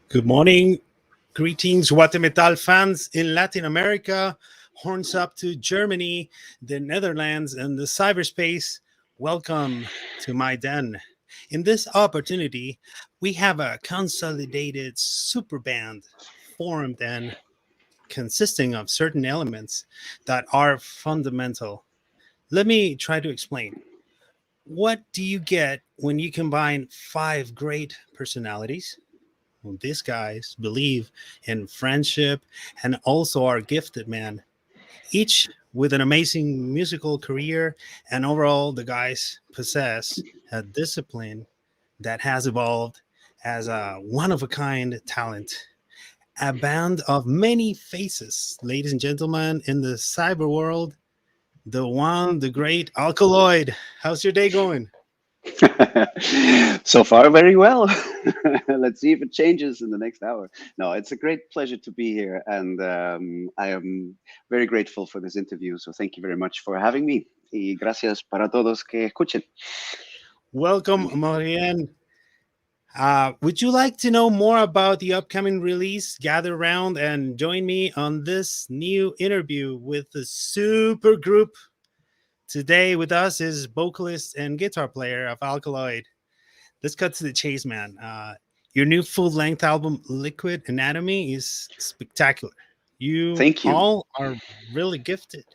Good morning. Greetings, Guatemetal fans in Latin America, horns up to Germany, the Netherlands, and the cyberspace. Welcome to my den. In this opportunity, we have a consolidated super band formed and consisting of certain elements that are fundamental. Let me try to explain. What do you get when you combine five great personalities? Well, these guys believe in friendship and also are gifted, man. Each with an amazing musical career, and overall, the guys possess a discipline that has evolved as a one of a kind talent. A band of many faces, ladies and gentlemen, in the cyber world, the one, the great Alkaloid. How's your day going? So far, very well. Let's see if it changes in the next hour. No, it's a great pleasure to be here, and I am very grateful for this interview. So thank you very much for having me. Y gracias para todos que escuchen. Welcome, Marianne. Would you like to know more about the upcoming release? Gather around and join me on this new interview with the super group. Today with us is vocalist and guitar player of Alkaloid. Let's cut to the chase, man. Your new full-length album, Liquid Anatomy, is spectacular. You Thank you. all are really gifted.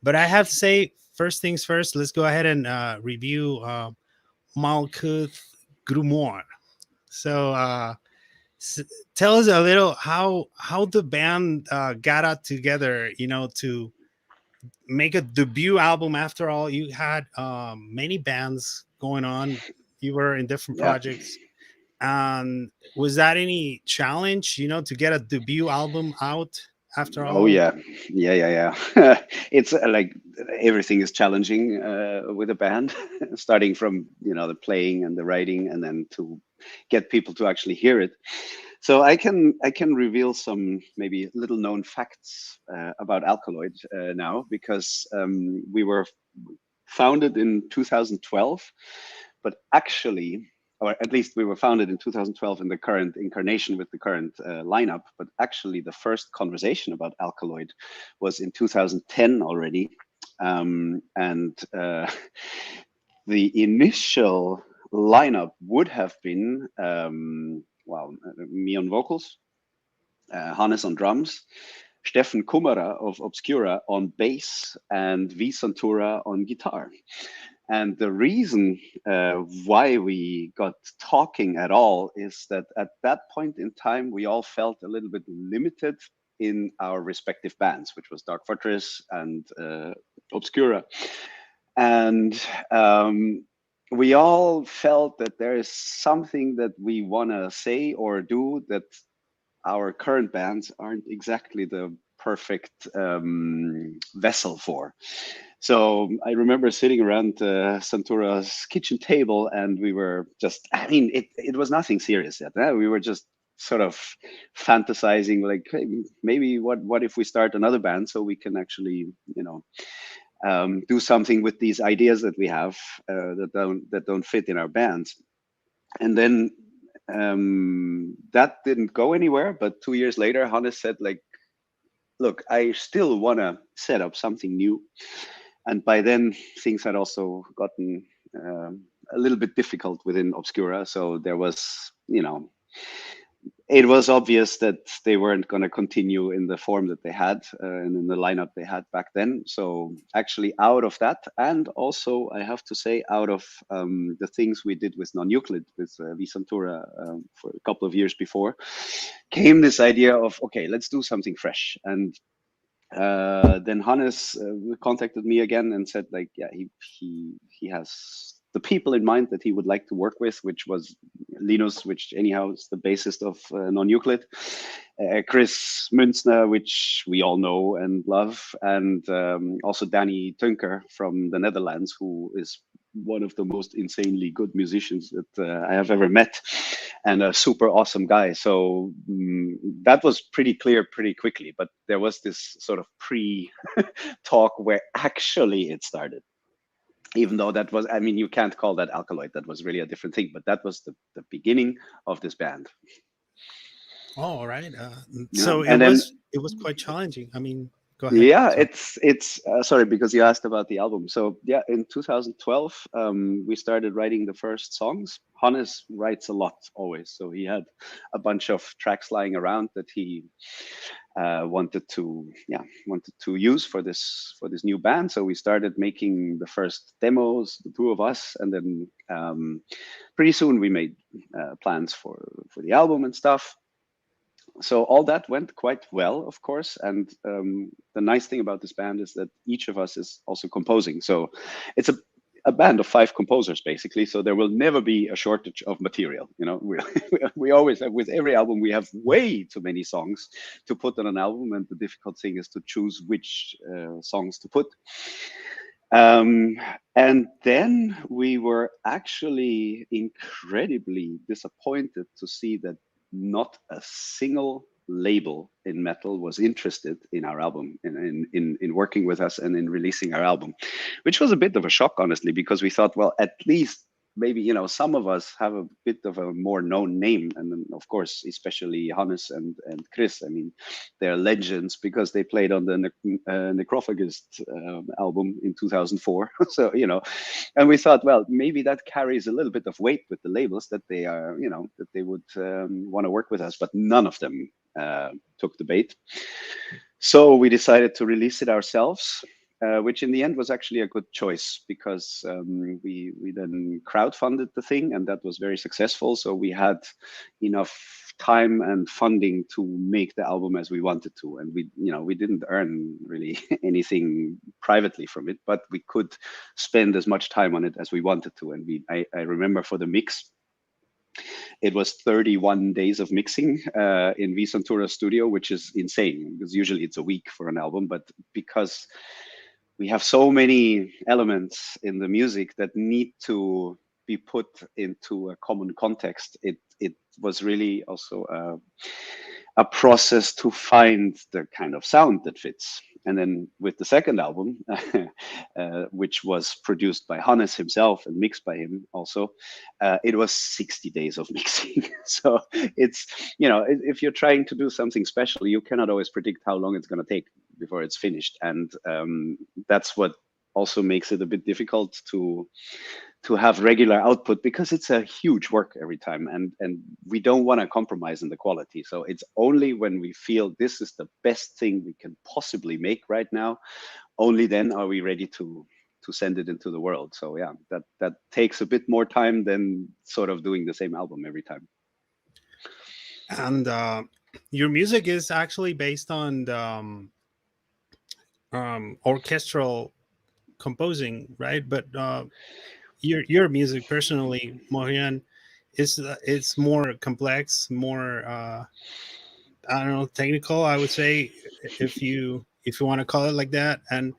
But I have to say, first things first, let's go ahead and review Malkuth Grumor. So s- tell us a little how the band got out together, to make a debut album. After all, you had many bands going on. You were in different Yeah. projects. And was that any challenge, to get a debut album out after Oh all? yeah, yeah. It's like everything is challenging with a band, starting from the playing and the writing, and then to get people to actually hear it. So I can reveal some maybe little known facts about Alkaloid now because we were founded in 2012, but actually, or at least we were founded in 2012 in the current incarnation with the current lineup. But actually, the first conversation about Alkaloid was in 2010 already, and the initial lineup would have been me on vocals, Hannes on drums, Steffen Kummerer of Obscura on bass, and V Santura on guitar. And the reason why we got talking at all is that at that point in time, we all felt a little bit limited in our respective bands, which was Dark Fortress and Obscura. And we all felt that there is something that we want to say or do that our current bands aren't exactly the perfect vessel for. So I remember sitting around Santura's kitchen table, and we were just, I mean, it was nothing serious yet. We were just sort of fantasizing, like, hey, maybe what if we start another band so we can actually, do something with these ideas that we have that don't fit in our bands. And then that didn't go anywhere. But 2 years later, Hannes said, like, look, I still want to set up something new. And by then, things had also gotten a little bit difficult within Obscura. So there was, it was obvious that they weren't going to continue in the form that they had and in the lineup they had back then. So actually, out of that, and also I have to say, out of the things we did with non-Euclid with Visantura for a couple of years before, came this idea of, okay, let's do something fresh. And then Hannes contacted me again and said, like, yeah, he has the people in mind that he would like to work with, which was Linus, which anyhow is the bassist of Non-Euclid, Chris Münzner, which we all know and love, and also Danny Tunker from the Netherlands, who is one of the most insanely good musicians that I have ever met, and a super awesome guy. So that was pretty clear pretty quickly. But there was this sort of pre-talk where actually it started. Even though that was, I mean, you can't call that Alkaloid. That was really a different thing. But that was the beginning of this band. Oh, all right. Yeah, So and then it was quite challenging. I mean, go ahead. yeah, Sorry. it's sorry, because you asked about the album. So yeah, in 2012, we started writing the first songs. Hannes writes a lot always, so he had a bunch of tracks lying around that he wanted to use for this new band. So we started making the first demos, the two of us, and then pretty soon we made plans for the album and stuff. So all that went quite well, of course. And the nice thing about this band is that each of us is also composing. So it's a band of 5 composers basically. So there will never be a shortage of material. You know, we always have, with every album we have way too many songs to put on an album, and the difficult thing is to choose which songs to put. Um, and then we were actually incredibly disappointed to see that not a single label in metal was interested in our album, in working with us and in releasing our album, which was a bit of a shock, honestly, because we thought, well, at least maybe, you know, some of us have a bit of a more known name, and then of course especially Hannes and Chris. I mean, they're legends because they played on the Necrophagist album in 2004. So, you know, and we thought, well, maybe that carries a little bit of weight with the labels, that they are, you know, that they would want to work with us, but none of them took the bait. So we decided to release it ourselves, which in the end was actually a good choice, because we then crowdfunded the thing, and that was very successful. So we had enough time and funding to make the album as we wanted to, and we, you know, we didn't earn really anything privately from it, but we could spend as much time on it as we wanted to. And I remember for the mix, it was 31 days of mixing in Visantura studio, which is insane because usually it's a week for an album. But because we have so many elements in the music that need to be put into a common context, it was really also a process to find the kind of sound that fits. And then with the second album, which was produced by Hannes himself and mixed by him also, it was 60 days of mixing. So it's, you know, if you're trying to do something special, you cannot always predict how long it's going to take before it's finished. And that's what also makes it a bit difficult to have regular output, because it's a huge work every time, and we don't want to compromise in the quality. So it's only when we feel this is the best thing we can possibly make right now, only then are we ready to send it into the world. So yeah, that takes a bit more time than sort of doing the same album every time. And your music is actually based on the orchestral composing, right? But your music personally, Mohian, is it's more complex, more I don't know, technical. I would say, if you want to call it like that. And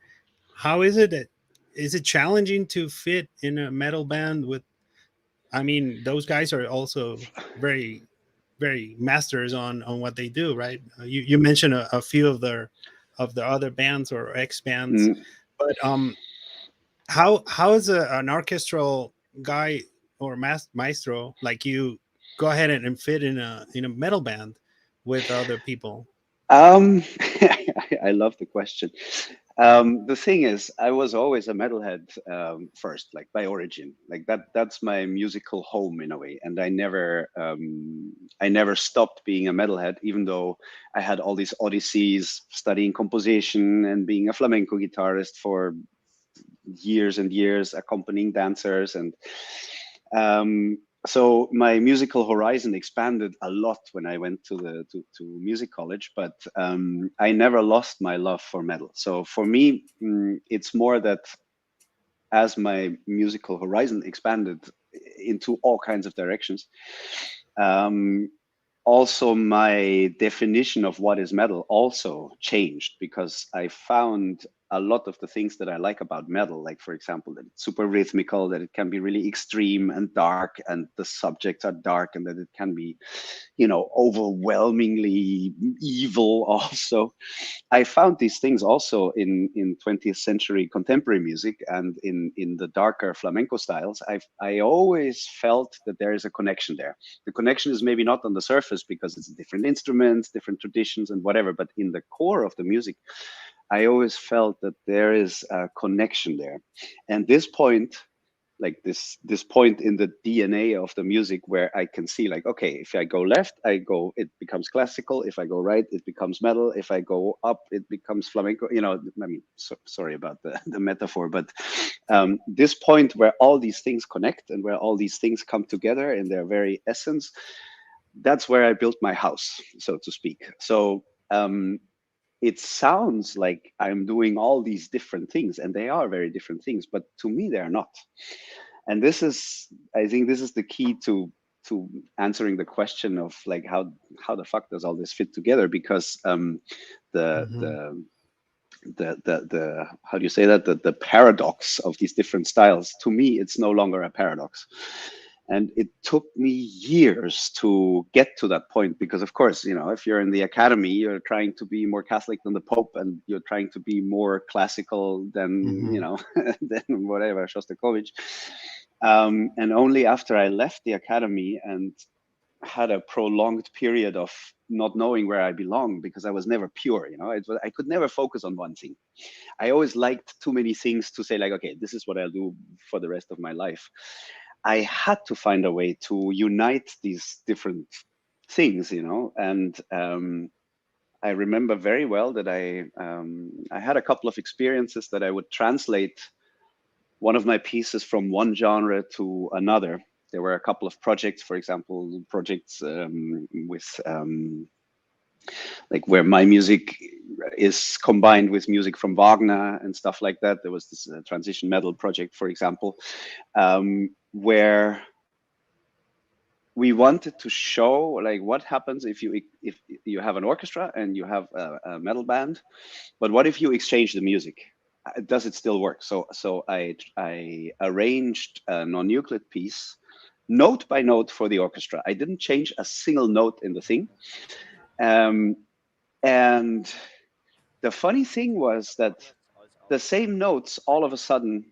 how is it? Is it challenging to fit in a metal band with? I mean, those guys are also very, very masters on what they do, right? You mentioned a few of the other bands or ex bands, Mm. but how is an orchestral guy or maestro like you go ahead and fit in a metal band with other people? Um, I love the question. The thing is, I was always a metalhead first, like by origin. Like that's my musical home in a way. And I never stopped being a metalhead, even though I had all these odysseys studying composition and being a flamenco guitarist for years and years, accompanying dancers. And so my musical horizon expanded a lot when I went to music college, but I never lost my love for metal. So for me, it's more that as my musical horizon expanded into all kinds of directions, um, also my definition of what is metal also changed, because I found a lot of the things that I like about metal, like for example, that it's super rhythmical, that it can be really extreme and dark, and the subjects are dark, and that it can be, you know, overwhelmingly evil also. I found these things also in 20th century contemporary music and in the darker flamenco styles. I always felt that there is a connection there. The connection is maybe not on the surface because it's different instruments, different traditions and whatever, but in the core of the music, I always felt that there is a connection there. And this point, like this point in the DNA of the music, where I can see like, okay, if I go left, it becomes classical. If I go right, it becomes metal. If I go up, it becomes flamenco. You know, I mean, sorry about the metaphor, but this point where all these things connect and where all these things come together in their very essence, that's where I built my house, so to speak. So it sounds like I'm doing all these different things, and they are very different things, but to me, they are not. And this is, I think this is the key to answering the question of like, how the fuck does all this fit together? Because the, Mhm. the how do you say that, the paradox of these different styles, to me, it's no longer a paradox. And it took me years to get to that point, because of course, you know, if you're in the academy, you're trying to be more Catholic than the Pope, and you're trying to be more classical than, you Mhm. know, than whatever, Shostakovich. And only after I left the academy and had a prolonged period of not knowing where I belong, because I was never pure, you know, I could never focus on one thing. I always liked too many things to say like, okay, this is what I'll do for the rest of my life. I had to find a way to unite these different things, you know, and I remember very well that I had a couple of experiences that I would translate one of my pieces from one genre to another. There were a couple of projects, for example, projects with like where my music is combined with music from Wagner and stuff like that. There was this transition metal project, for example, where we wanted to show like what happens if you have an orchestra and you have a metal band, but what if you exchange the music? Does it still work? So I arranged a non-Euclid piece note by note for the orchestra. I didn't change a single note in the thing. Um, and the funny thing was that the same notes all of a sudden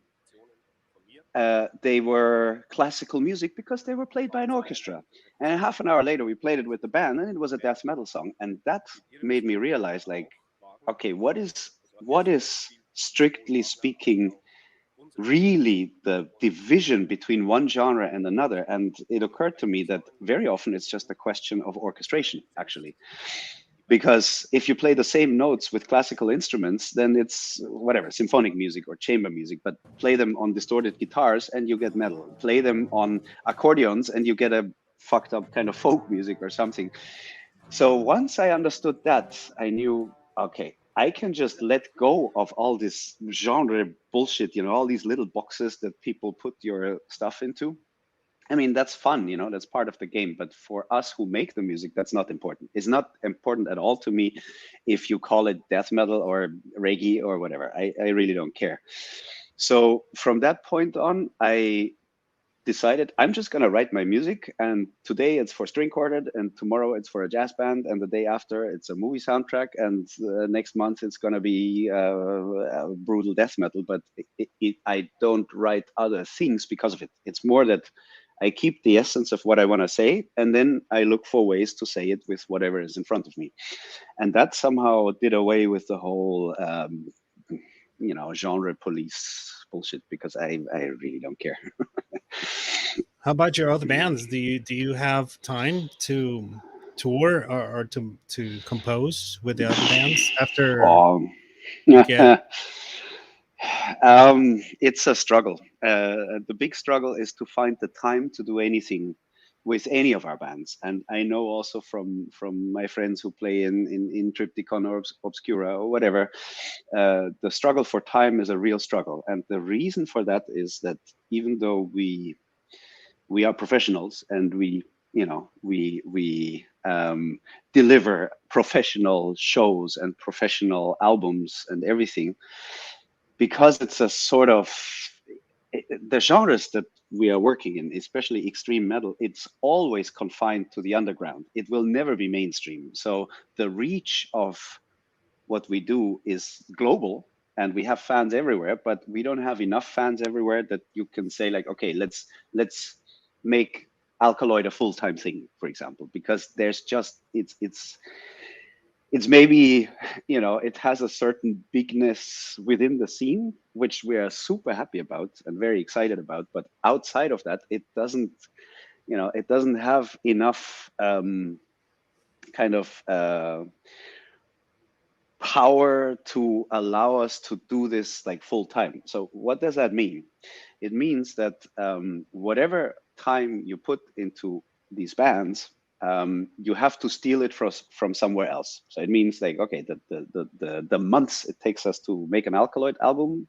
they were classical music because they were played by an orchestra. And half an hour later, we played it with the band, and it was a death metal song. And that made me realize, like, okay, what is strictly speaking really the division between one genre and another? And it occurred to me that very often it's just a question of orchestration, actually. Because if you play the same notes with classical instruments, then it's whatever, symphonic music or chamber music, but play them on distorted guitars and you get metal. Play them on accordions and you get a fucked up kind of folk music or something. So once I understood that, I knew, okay, I can just let go of all this genre bullshit, you know, all these little boxes that people put your stuff into. I mean, that's fun, you know, that's part of the game. But for us who make the music, that's not important. It's not important at all to me if you call it death metal or reggae or whatever. I really don't care. So from that point on, I decided I'm just going to write my music. And today it's for string quartet, and tomorrow it's for a jazz band, and the day after it's a movie soundtrack, and next month it's going to be brutal death metal. But I don't write other things because of it. It's more that I keep the essence of what I want to say, and then I look for ways to say it with whatever is in front of me. And that somehow did away with the whole, you know, genre police bullshit, because I really don't care. How about your other bands? Do you have time to tour, or to compose with the other bands after Um, you get? it's a struggle. The big struggle is to find the time to do anything with any of our bands. And I know also from my friends who play in Triptychon or Obscura or whatever, the struggle for time is a real struggle. And the reason for that is that even though we are professionals and we, you know, we deliver professional shows and professional albums and everything, because it's a sort of the genres that we are working in, especially extreme metal, it's always confined to the underground. It will never be mainstream. So the reach of what we do is global, and we have fans everywhere, but we don't have enough fans everywhere that you can say like, okay, let's make Alkaloid a full-time thing, for example, because there's just it's maybe, you know, it has a certain bigness within the scene, which we are super happy about and very excited about. But outside of that, it doesn't, you know, it doesn't have enough kind of power to allow us to do this like full time. So what does that mean? It means that whatever time you put into these bands, you have to steal it from somewhere else. So it means like, okay, the months it takes us to make an Alkaloid album,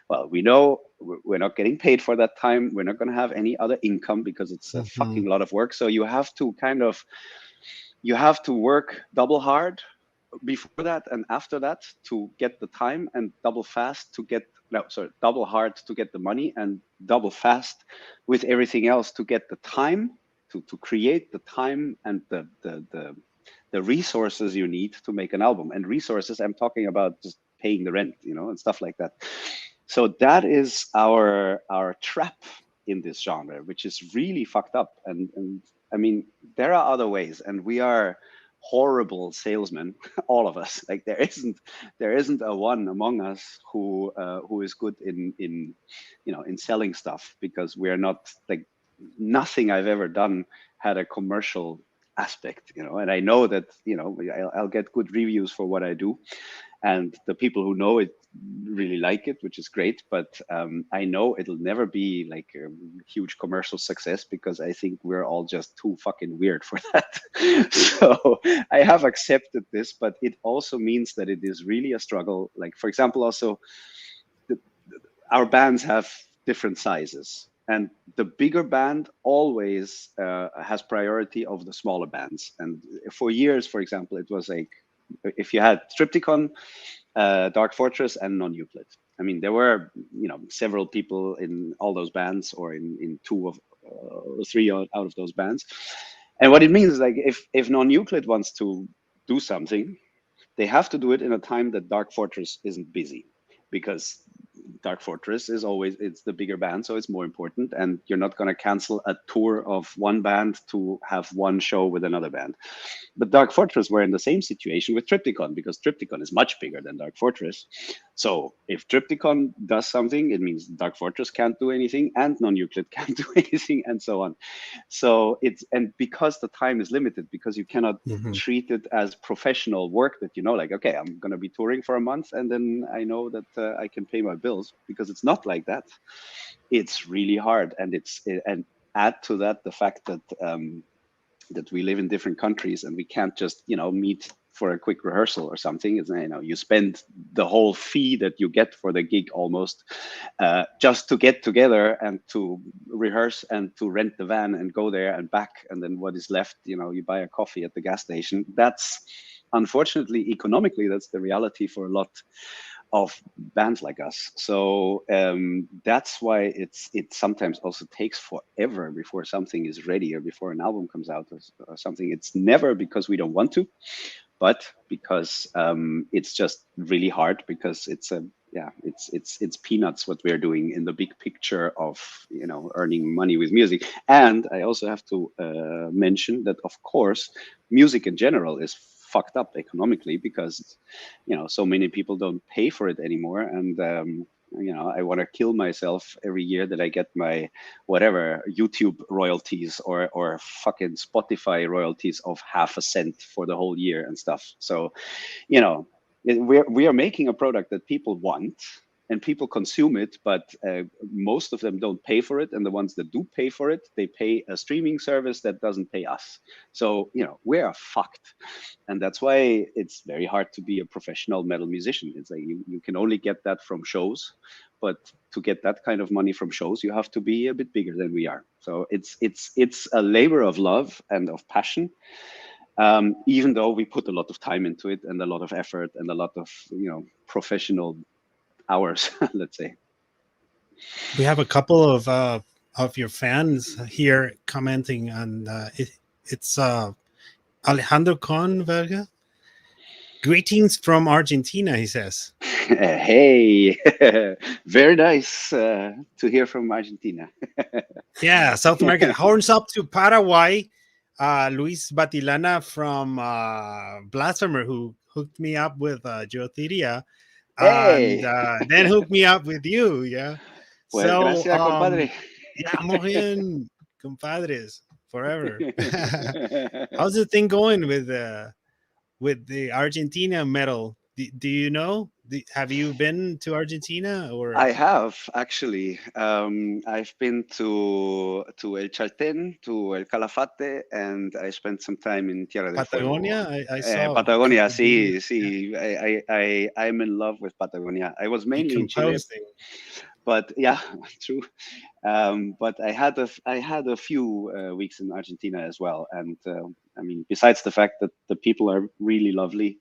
well, we know we're not getting paid for that time. We're not going to have any other income because it's a fucking lot of work. So you have to kind of, you have to work double hard before that and after that to get the time, and double fast to get, no, sorry, double hard to get the money, and double fast with everything else to get the time to create the time and the resources you need to make an album. And resources, I'm talking about just paying the rent, you know, and stuff like that. So that is our trap in this genre, which is really fucked up. And I mean, there are other ways, and we are horrible salesmen, all of us. Like there isn't a one among us who is good in you know, in selling stuff, because we are not like, nothing I've ever done had a commercial aspect, you know. And I know that, you know, I'll get good reviews for what I do, and the people who know it really like it, which is great. But I know it'll never be like a huge commercial success, because I think we're all just too fucking weird for that. So I have accepted this, but it also means that it is really a struggle. Like, for example, also our bands have different sizes, and the bigger band always has priority of the smaller bands. And for years, for example, it was like, if you had Triptychon, Dark Fortress, and Non-Euclid. I mean, there were, you know, several people in all those bands, or in two of three out of those bands. And what it means is like, if Non-Euclid wants to do something, they have to do it in a time that Dark Fortress isn't busy, because Dark Fortress is always, it's the bigger band, so it's more important, and you're not going to cancel a tour of one band to have one show with another band. But Dark Fortress were in the same situation with Triptychon, because Triptychon is much bigger than Dark Fortress. So if Triptychon does something, it means Dark Fortress can't do anything, and Non-Euclid can't do anything, and so on. So it's, and because the time is limited, because you cannot treat it as professional work, that, you know, like, okay, I'm going to be touring for a month and then I know that I can pay my bills, because it's not like that. It's really hard. And and add to that the fact that that we live in different countries, and we can't just, you know, meet for a quick rehearsal or something. It's, you know, you spend the whole fee that you get for the gig almost just to get together and to rehearse and to rent the van and go there and back. And then what is left, you know, you buy a coffee at the gas station. That's, unfortunately, economically, that's the reality for a lot of bands like us. So that's why it sometimes also takes forever before something is ready, or before an album comes out, or something. It's never because we don't want to, but because it's just really hard, because it's a, yeah, it's peanuts what we're doing in the big picture of, you know, earning money with music. And I also have to mention that, of course, music in general is fucked up economically, because, you know, so many people don't pay for it anymore. And you know, I want to kill myself every year that I get my whatever YouTube royalties or fucking Spotify royalties of 0.5 cent for the whole year and stuff. So, you know, we are making a product that people want, and people consume it, but most of them don't pay for it. And the ones that do pay for it, they pay a streaming service that doesn't pay us. So, you know, we are fucked. And that's why it's very hard to be a professional metal musician. It's like you can only get that from shows, but to get that kind of money from shows, you have to be a bit bigger than we are. So it's a labor of love and of passion. Even though we put a lot of time into it, and a lot of effort, and a lot of, you know, professional hours, let's say. We have a couple of your fans here commenting on it's Alejandro Converga. Greetings from Argentina, he says. Hey, very nice to hear from Argentina. Yeah, South America. Horns up to Paraguay. Luis Batilana from Blasphemer, who hooked me up with Geotheria, and Hey, then hooked me up with you. Yeah. pues So, gracias, compadre. yeah, Mohin, compadres, forever. How's the thing going with the Argentina metal? Do you know? Have you been to Argentina or I have actually. I've been to El Chaltén, to El Calafate, and I spent some time in Tierra del Fuego. Patagonia? I saw a Patagonia, couple videos. sí, sí. I'm in love with Patagonia. I was You mainly in Chile, composing. but yeah, true. But I had a few weeks in Argentina as well, and I mean, besides the fact that the people are really lovely,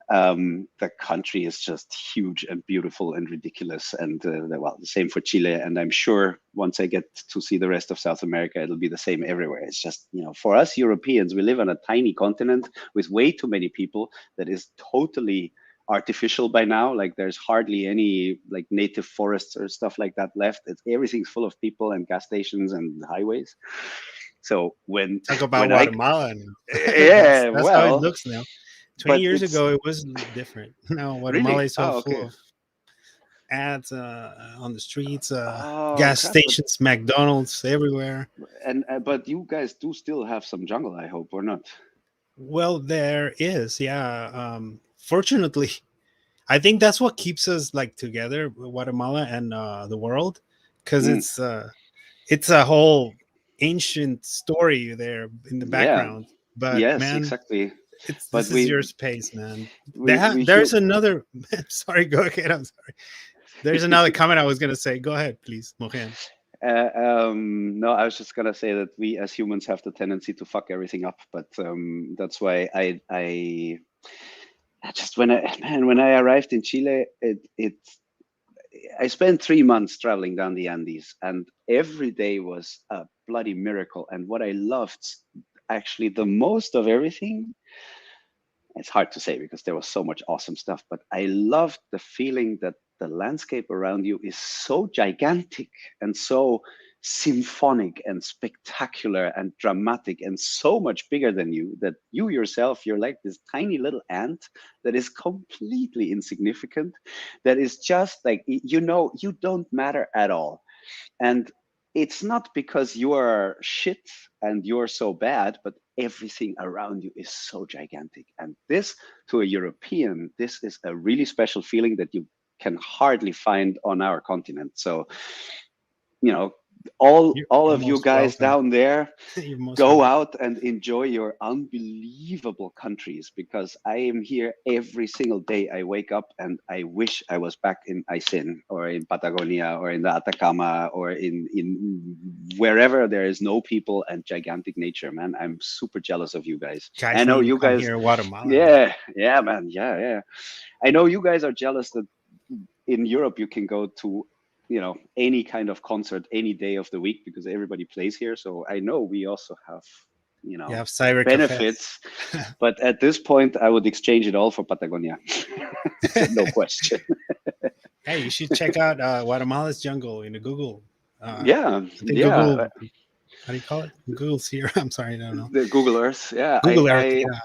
the country is just huge and beautiful and ridiculous. And well, the same for Chile. And I'm sure once I get to see the rest of South America, it'll be the same everywhere. It's just, for us Europeans, we live on a tiny continent with way too many people that is totally artificial by now. Like there's hardly any like native forests or stuff like that left. Everything's full of people and gas stations and highways. So Talk about when I Guatemala, and yeah, that's how it well, looks now. 20 but years it's ago, it was different. Now Guatemala really, is so oh, full okay. of ads on the streets, Oh gas crap! stations, McDonald's everywhere. But you guys do still have some jungle, I hope, or not? Well, there is, yeah. Fortunately, I think that's what keeps us like together, Guatemala and the world, because Mm, it's a whole ancient story there in the yeah. background. But Yes, man, exactly. But this is your space, man. we There's feel. another. Sorry, go ahead. I'm sorry. There's another comment I was gonna say. Go ahead, please, Mohan. No, I was just gonna say that we as humans have the tendency to fuck everything up, but that's why I just when I arrived in Chile, I spent 3 months traveling down the Andes, and every day was a bloody miracle. And what I loved, actually, the most of everything, it's hard to say because there was so much awesome stuff, but I loved the feeling that the landscape around you is so gigantic and so symphonic and spectacular and dramatic and so much bigger than you that you yourself, you're like this tiny little ant that is completely insignificant, that is just like, you don't matter at all. And it's not because you are shit and you're so bad, but everything around you is so gigantic. And this, to a European, this is a really special feeling that you can hardly find on our continent. So, you know, You're all of you most guys welcome. down there, You're most go welcome. out and enjoy your unbelievable countries, because I am here every single day. I wake up and I wish I was back in Aysén or in Patagonia or in the Atacama or in wherever there is no people and gigantic nature, man. I'm super jealous of you guys. Guys I know need to you come guys, here in Guatemala, man. yeah, man, yeah. I know you guys are jealous that in Europe you can go to any kind of concert any day of the week because everybody plays here. So I know we also have You have cyber cafes. benefits, but at this point I would exchange it all for Patagonia. No question. Hey, you should check out Guatemala's jungle in the Google. Yeah, I think yeah. Google. How do you call it? Google's here. I'm sorry, I don't know. The Google Earth. Yeah, Google Earth. Yeah.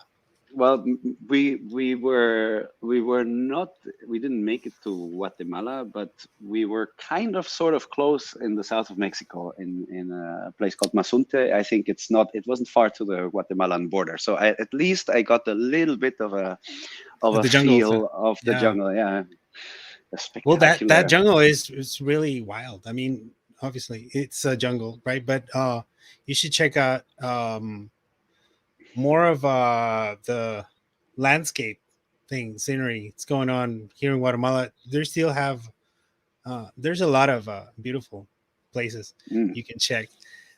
well, we were not, we didn't make it to Guatemala, but we were kind of sort of close in the south of Mexico in a place called Mazunte. I think it wasn't far to the Guatemalan border. So at least I got a little bit of a The jungle. feel of the Yeah. jungle. Yeah. Well, that Spectacular. jungle is really wild. I mean, obviously it's a jungle, right? But you should check out more of the landscape thing, scenery. It's going on here in Guatemala. They still have there's a lot of beautiful places Mm. you can check.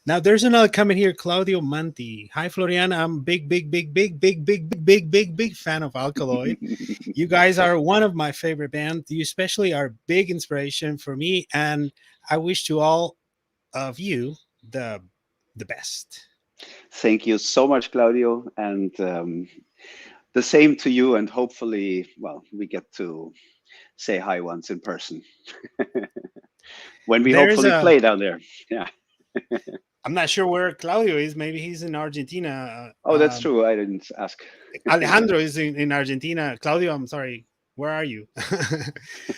Now there's another comment here, Claudio Manti. Hi Florian, I'm big fan of Alkaloid. You guys are one of my favorite bands. You especially are big inspiration for me, and I wish to all of you the best. Thank you so much, Claudio, and the same to you. And hopefully, well, we get to say hi once in person when we There's hopefully a play down there. Yeah. I'm not sure where Claudio is. Maybe he's in Argentina. Oh, that's true. I didn't ask. Alejandro is in Argentina. Claudio, I'm sorry. Where are you?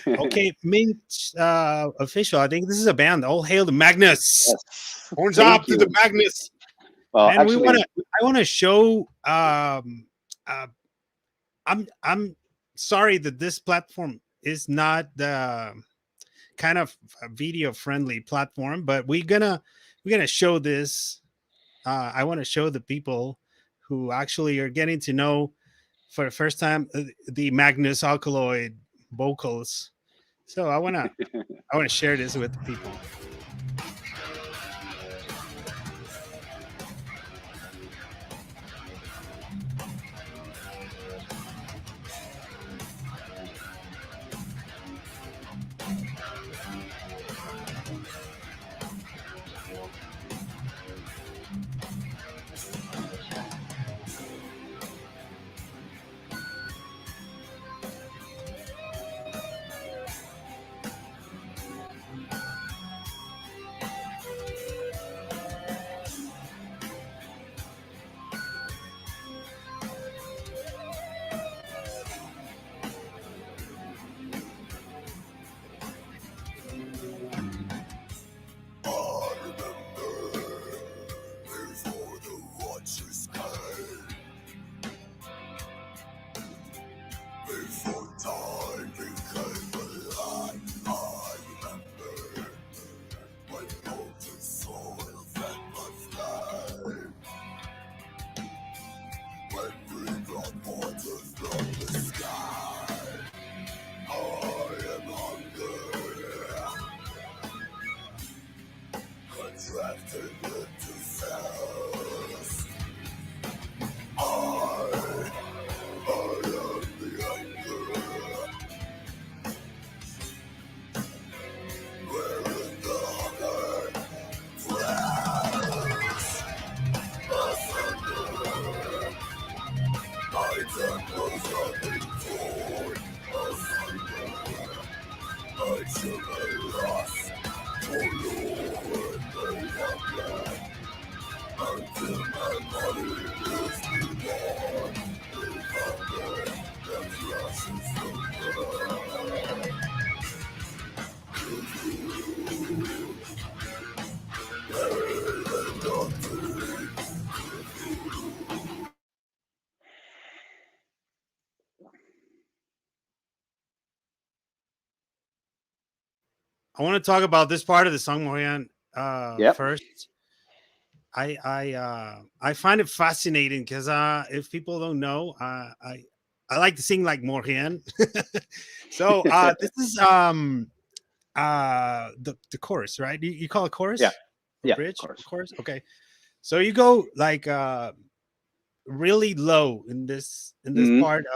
Okay, Mint official. I think this is a band. All hail the Magnus. Yes. Horns up Thank to the you. Magnus. Well, And we want actually, to. I want to show. Uh, I'm sorry that this platform is not the kind of video friendly platform, but we're gonna show this. I want to show the people who actually are getting to know for the first time the Magnus Alkaloid vocals. So I wanna share this with the people. I want to talk about this part of the song, Morian. yep. First, I find it fascinating because if people don't know, I like to sing like Morian. So this is the chorus, right? You call it Yeah. chorus or Yeah. Of bridge? course. Chorus. Okay. So you go like really low in this Hmm. part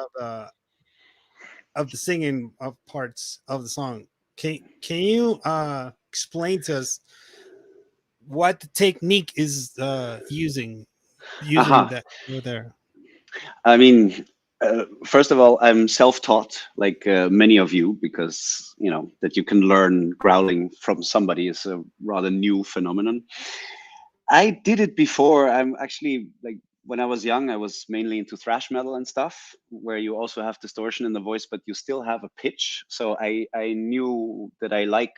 of the singing of parts of the song. Can you explain to us what the technique is using Aha. that over there? I mean, first of all, I'm self-taught, like many of you, because that you can learn growling from somebody is a rather new phenomenon. I did it before. I'm actually like when I was young, I was mainly into thrash metal and stuff, where you also have distortion in the voice, but you still have a pitch. So I knew that I like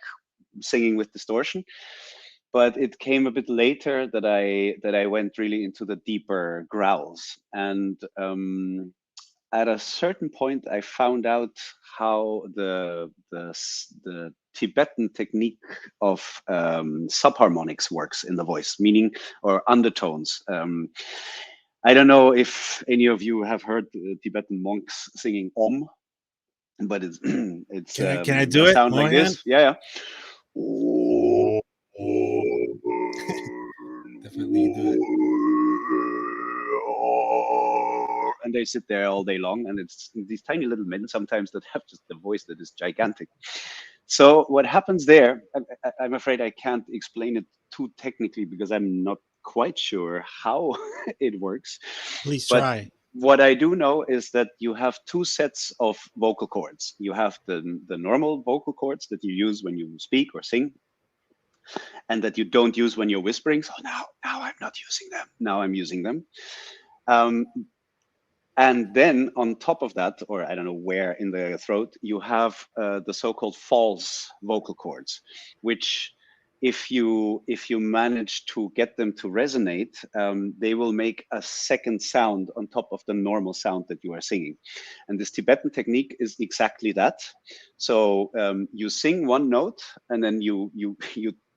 singing with distortion, but it came a bit later that I went really into the deeper growls. And at a certain point, I found out how the Tibetan technique of subharmonics works in the voice, meaning or undertones. I don't know if any of you have heard Tibetan monks singing Om, but it's it's Can I a do it, sound like Mohan? this. Yeah, yeah. Oh, oh. definitely do it. And they sit there all day long, and it's these tiny little men sometimes that have just the voice that is gigantic. So what happens there, I'm afraid I can't explain it too technically because I'm not quite sure how it works. Please But try. what I do know is that you have two sets of vocal cords. You have the normal vocal cords that you use when you speak or sing, and that you don't use when you're whispering. So now I'm not using them. Now I'm using them. Um, and then on top of that, or I don't know where in the throat, you have the so-called false vocal cords, which if you manage to get them to resonate, they will make a second sound on top of the normal sound that you are singing. And this Tibetan technique is exactly that. So you sing one note, and then you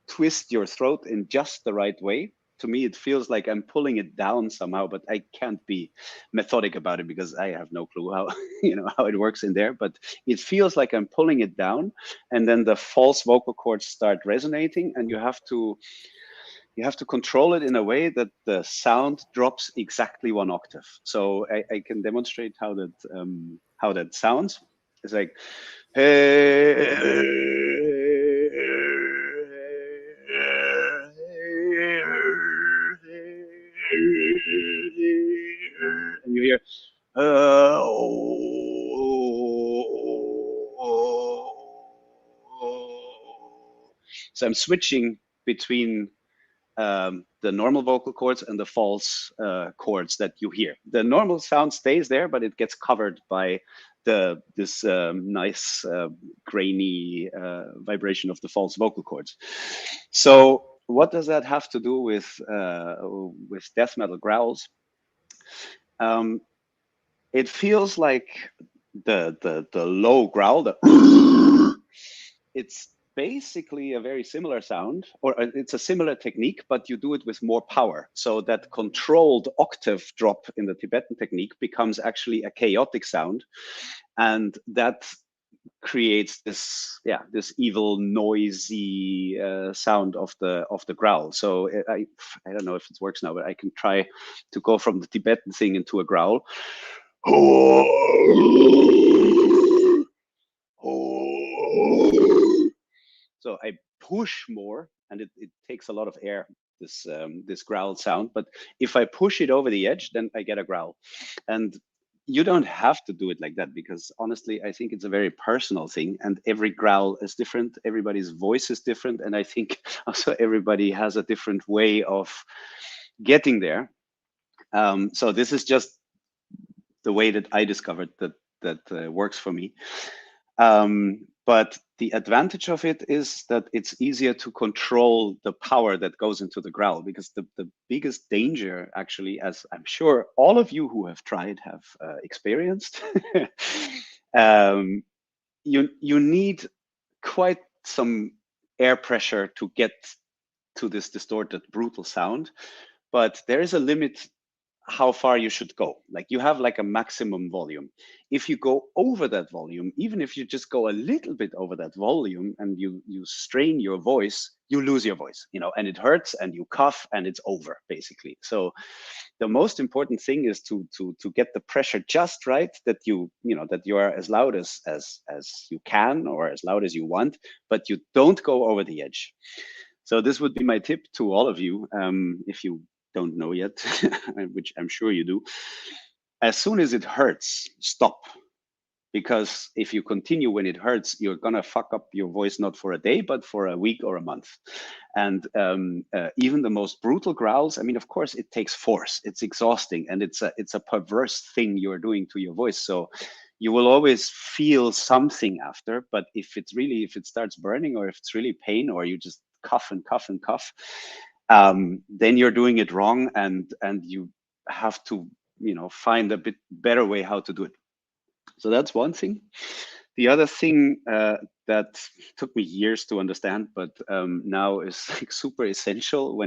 twist your throat in just the right way. To me, it feels like I'm pulling it down somehow, but I can't be methodic about it because I have no clue how how it works in there. But it feels like I'm pulling it down, and then the false vocal cords start resonating, and you have to control it in a way that the sound drops exactly one octave. So I can demonstrate how that sounds. It's like, and you hear, so I'm switching between the normal vocal cords and the false chords that you hear. The normal sound stays there, but it gets covered by this nice grainy vibration of the false vocal cords. So what does that have to do with death metal growls? It feels like the low growl, it's basically a very similar sound, or it's a similar technique, but you do it with more power. So that controlled octave drop in the Tibetan technique becomes actually a chaotic sound, and that creates this evil, noisy sound of the growl. So I don't know if it works now, but I can try to go from the Tibetan thing into a growl. So I push more, and it takes a lot of air, this growl sound. But if I push it over the edge, then I get a growl. And you don't have to do it like that, because honestly, I think it's a very personal thing, and every growl is different. Everybody's voice is different, and I think also everybody has a different way of getting there. So this is just the way that I discovered that works for me. But the advantage of it is that it's easier to control the power that goes into the growl, because the biggest danger, actually, as I'm sure all of you who have tried have experienced, you need quite some air pressure to get to this distorted, brutal sound. But there is a limit how far you should go. Like, you have like a maximum volume. If you go over that volume, even if you just go a little bit over that volume and you strain your voice, you lose your voice, and it hurts, and you cough, and it's over, basically. So the most important thing is to get the pressure just right, that that you are as loud as you can, or as loud as you want, but you don't go over the edge. So this would be my tip to all of you, if you don't know yet, which I'm sure you do. As soon as it hurts, stop. Because if you continue when it hurts, you're gonna fuck up your voice, not for a day, but for a week or a month. And even the most brutal growls, I mean, of course, it takes force. It's exhausting, and it's a perverse thing you're doing to your voice. So you will always feel something after. But if it starts burning, or if it's really pain, or you just cough and cough and cough, then you're doing it wrong, and you have to find a bit better way how to do it. So that's one thing. The other thing that took me years to understand, but now is like super essential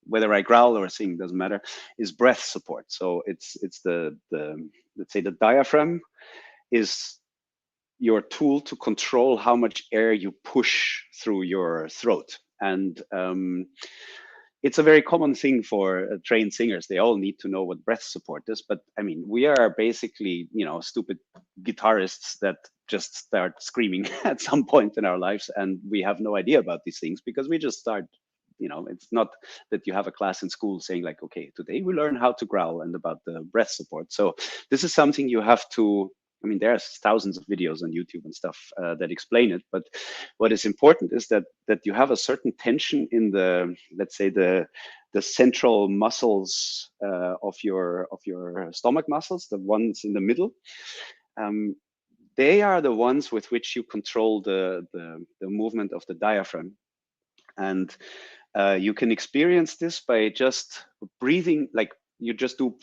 whether I growl or sing, doesn't matter, is breath support. So it's the let's say the diaphragm is your tool to control how much air you push through your throat. And it's a very common thing for trained singers. They all need to know what breath support is. But I mean, we are basically, stupid guitarists that just start screaming at some point in our lives, and we have no idea about these things because we just start. It's not that you have a class in school saying like, okay, today we learn how to growl and about the breath support. So this is something you have to. I mean, there's thousands of videos on YouTube and stuff that explain it. But what is important is that you have a certain tension in the, let's say, the central muscles of your stomach muscles, the ones in the middle. They are the ones with which you control the movement of the diaphragm. And you can experience this by just breathing, like you just do,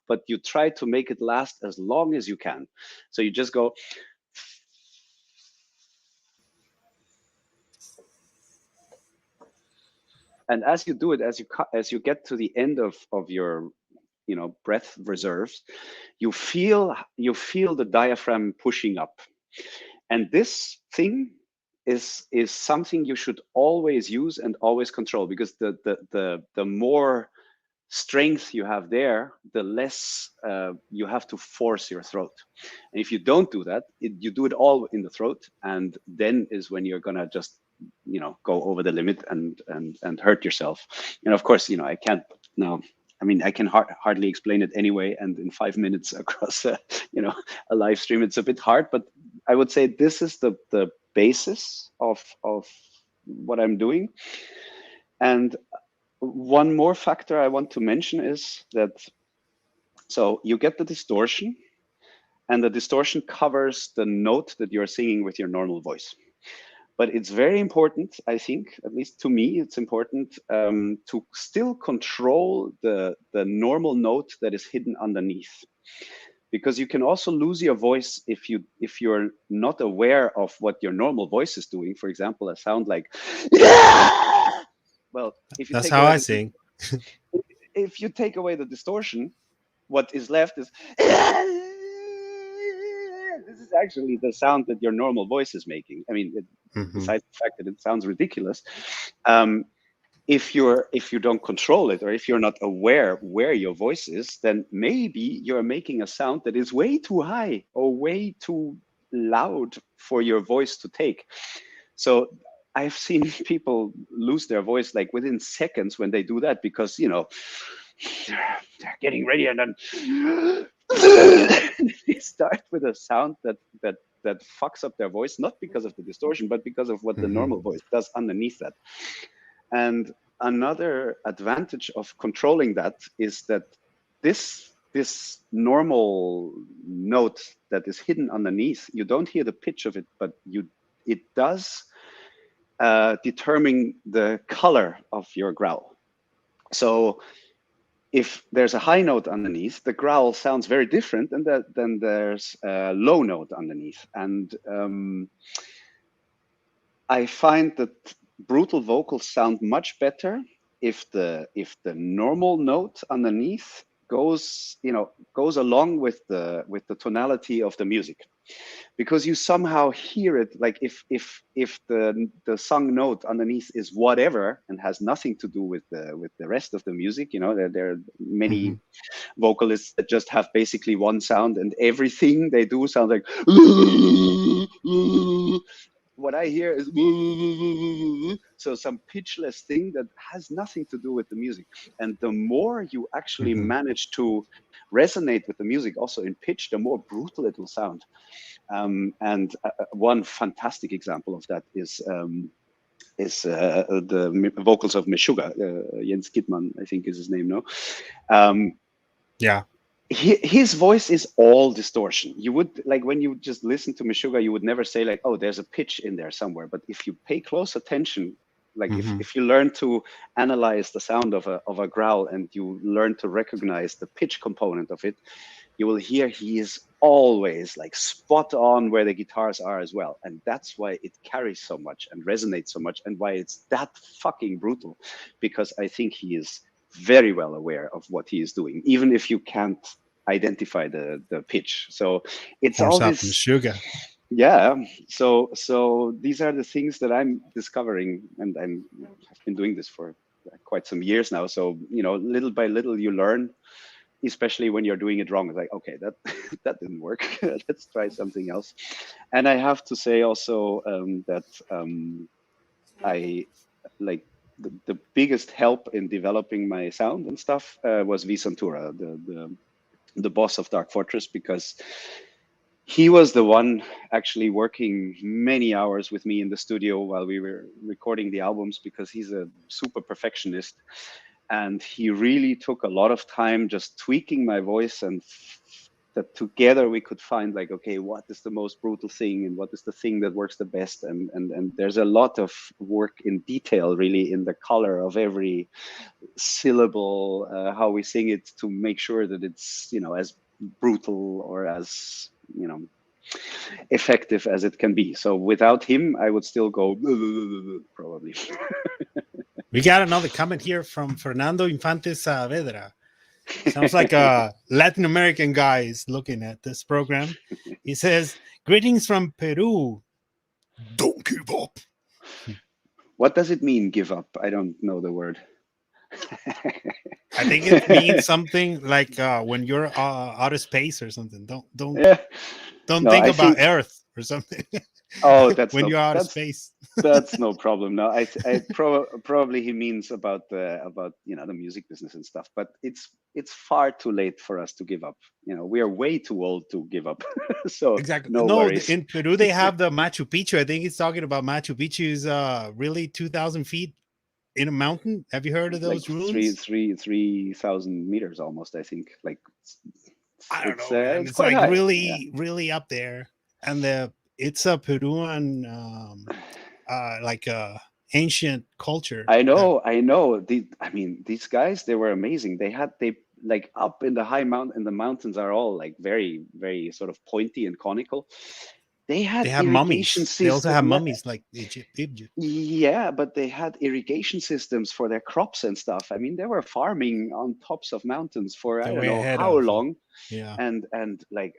but you try to make it last as long as you can. So you just go, and as you do it, as you get to the end of your breath reserves, you feel the diaphragm pushing up. And this thing is something you should always use and always control, because the more strength you have there, the less you have to force your throat. And if you don't do that, you do it all in the throat, and then is when you're gonna just go over the limit and hurt yourself. And of course, I can't now. I mean, I can hardly explain it anyway, and in 5 minutes across a live stream, it's a bit hard. But I would say this is the basis of what I'm doing. And one more factor I want to mention is that, so you get the distortion, and the distortion covers the note that you're singing with your normal voice. But it's very important, I think, at least to me, it's important to still control the normal note that is hidden underneath. Because you can also lose your voice if you're not aware of what your normal voice is doing. For example, a sound like, well, if you That's take how away I sing. if you take away the distortion, what is left is this is actually the sound that your normal voice is making. I mean, besides the fact that it sounds ridiculous, if you don't control it, or if you're not aware where your voice is, then maybe you're making a sound that is way too high or way too loud for your voice to take. So I've seen people lose their voice like within seconds when they do that, because they're getting ready, and then they start with a sound that fucks up their voice, not because of the distortion, but because of what the normal voice does underneath that. And another advantage of controlling that is that this normal note that is hidden underneath, you don't hear the pitch of it, but it does determine the color of your growl. So if there's a high note underneath, the growl sounds very different than there's a low note underneath. And I find that brutal vocals sound much better if the normal note underneath goes along with the tonality of the music, because you somehow hear it. Like if the sung note underneath is whatever and has nothing to do with the rest of the music, there are many vocalists that just have basically one sound, and everything they do sounds like what I hear is so some pitchless thing that has nothing to do with the music. And the more you actually manage to resonate with the music also in pitch, the more brutal it will sound. And one fantastic example of that is the vocals of Meshuggah. Jens Kittmann, I think is his name, no? Yeah. His voice is all distortion. You would, like, when you just listen to Meshuggah, you would never say like, oh, there's a pitch in there somewhere. But if you pay close attention, like if you learn to analyze the sound of a growl, and you learn to recognize the pitch component of it, you will hear he is always like spot on where the guitars are as well. And that's why it carries so much and resonates so much, and why it's that fucking brutal, because I think he is very well aware of what he is doing, even if you can't identify the pitch. So it's all this sugar. Yeah. So these are the things that I'm discovering, and I've been doing this for quite some years now. So, little by little you learn, especially when you're doing it wrong. It's like, okay, that that didn't work. Let's try something else. And I have to say also that I like the biggest help in developing my sound and stuff was Visantura, the boss of Dark Fortress, because he was the one actually working many hours with me in the studio while we were recording the albums, because he's a super perfectionist. And he really took a lot of time just tweaking my voice, and that together we could find like, okay, what is the most brutal thing and what is the thing that works the best. And there's a lot of work in detail really in the color of every syllable, how we sing it, to make sure that it's, as brutal or as, effective as it can be. So without him, I would still go probably. We got another comment here from Fernando Infante Saavedra. Sounds like a Latin American guy is looking at this program. He says, "Greetings from Peru. Don't give up." What does it mean, give up? I don't know the word. I think it means something like when you're out of space or something. Don't No, think I about think, Earth or something. oh, that's when no, you're out of that's space. that's no problem. No, probably he means about the music business and stuff. But it's far too late for us to give up. We are way too old to give up. So Exactly. no No, worries. in Peru they have the Machu Picchu. I think he's talking about Machu Picchu is really 2,000 feet in a mountain. Have you heard of Like those ruins? 3,000 meters almost, I think. Like I don't it's know, man. it's It's quite like high. Yeah. really up there, and it's a Peruvian like ancient culture. I That know, I know. I mean, these guys, they were amazing. They like up in the high mountain, and the mountains are all like very, very sort of pointy and conical. They they had have irrigation mummies. They also have system. mummies like Egypt. Yeah, but they had irrigation systems for their crops and stuff. I mean, they were farming on tops of mountains for I They're don't way know ahead how of long. yeah And like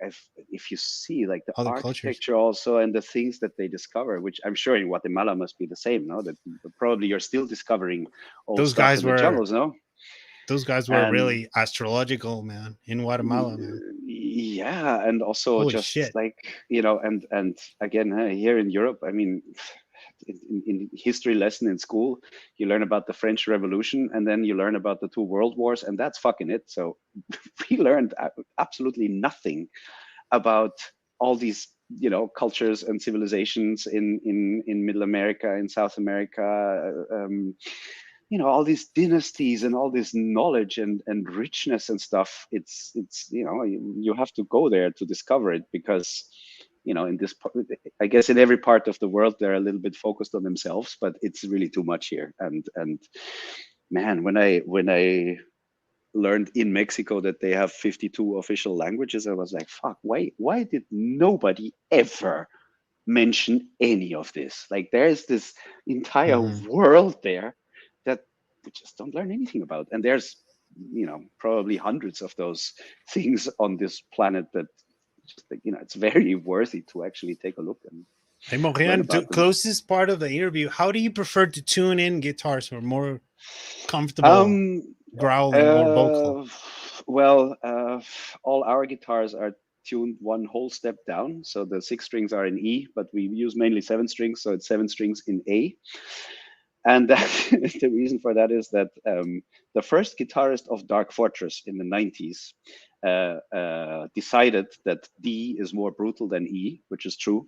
if you see like the other cultures. architecture also and the things that they discover, which I'm sure in Guatemala must be the same, no? That probably you're still discovering old Those stuff guys in the were jungles, no? those guys were And really astrological, man, in Guatemala, man. yeah, and also Holy just shit. like and again here in Europe, I mean, in history lesson in school, you learn about the French Revolution, and then you learn about the two world wars, and that's fucking it. So we learned absolutely nothing about all these cultures and civilizations in Middle America, in South America, all these dynasties and all this knowledge and richness and stuff. It's you have to go there to discover it, because in this I guess in every part of the world they're a little bit focused on themselves, but it's really too much here. And man, when I learned in Mexico that they have 52 official languages, I was like, fuck, why did nobody ever mention any of this? Like, there's this entire Mhm. world there that we just don't learn anything about. And there's, probably hundreds of those things on this planet that just, it's very worthy to actually take a look and Hey, learn Morian, to about them. close this part of the interview, how do you prefer to tune in guitars or more comfortable Um, growling or vocal? uh, well, all our guitars are tuned one whole step down. So the 6 strings are in E, but we use mainly 7 strings. So it's 7 strings in A. And the reason for that is that the first guitarist of Dark Fortress in the 90s decided that D is more brutal than E, which is true.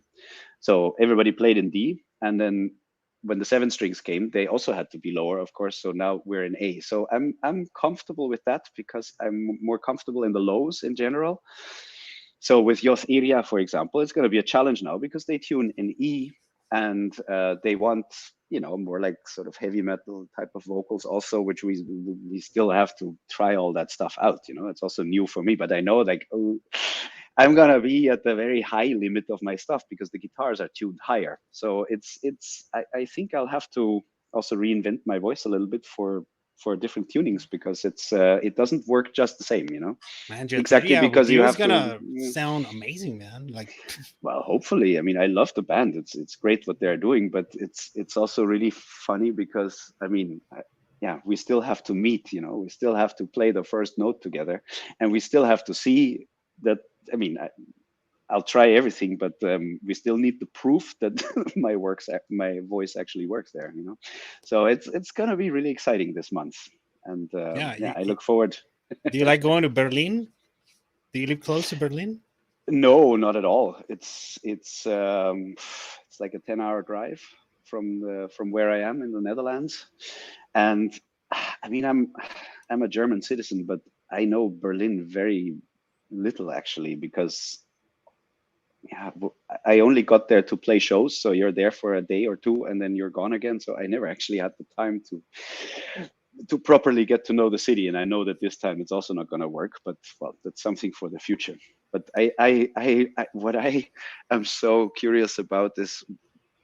So everybody played in D. And then when the 7 strings came, they also had to be lower, of course. So now we're in A. So I'm comfortable with that, because I'm more comfortable in the lows in general. So with Yoth Iria, for example, it's going to be a challenge now, because they tune in E, and they want more like sort of heavy metal type of vocals also, which we still have to try all that stuff out. It's also new for me, but I know like, oh, I'm gonna be at the very high limit of my stuff, because the guitars are tuned higher. So I think I'll have to also reinvent my voice a little bit for different tunings, because it doesn't work just the same. Man, Exactly, Joteria with because you you is have to. gonna sound amazing, man. Like, Well, hopefully. I mean, I love the band. It's great what they're doing, but it's also really funny, because I mean, yeah, we still have to meet, you know, we still have to play the first note together, and we still have to see that. I mean, I'll try everything, but we still need the proof that my voice actually works there, you know. So it's gonna be really exciting this month, and Yeah. yeah, I look forward. Do you like going to Berlin? Do you live close to Berlin? No, not at all. It's like a 10-hour drive from where I am in the Netherlands, and I mean I'm a German citizen, but I know Berlin very little actually, because yeah, I only got there to play shows. So you're there for a day or two and then you're gone again. So I never actually had the time to properly get to know the city. And I know that this time it's also not going to work, but well, that's something for the future. But what I am so curious about is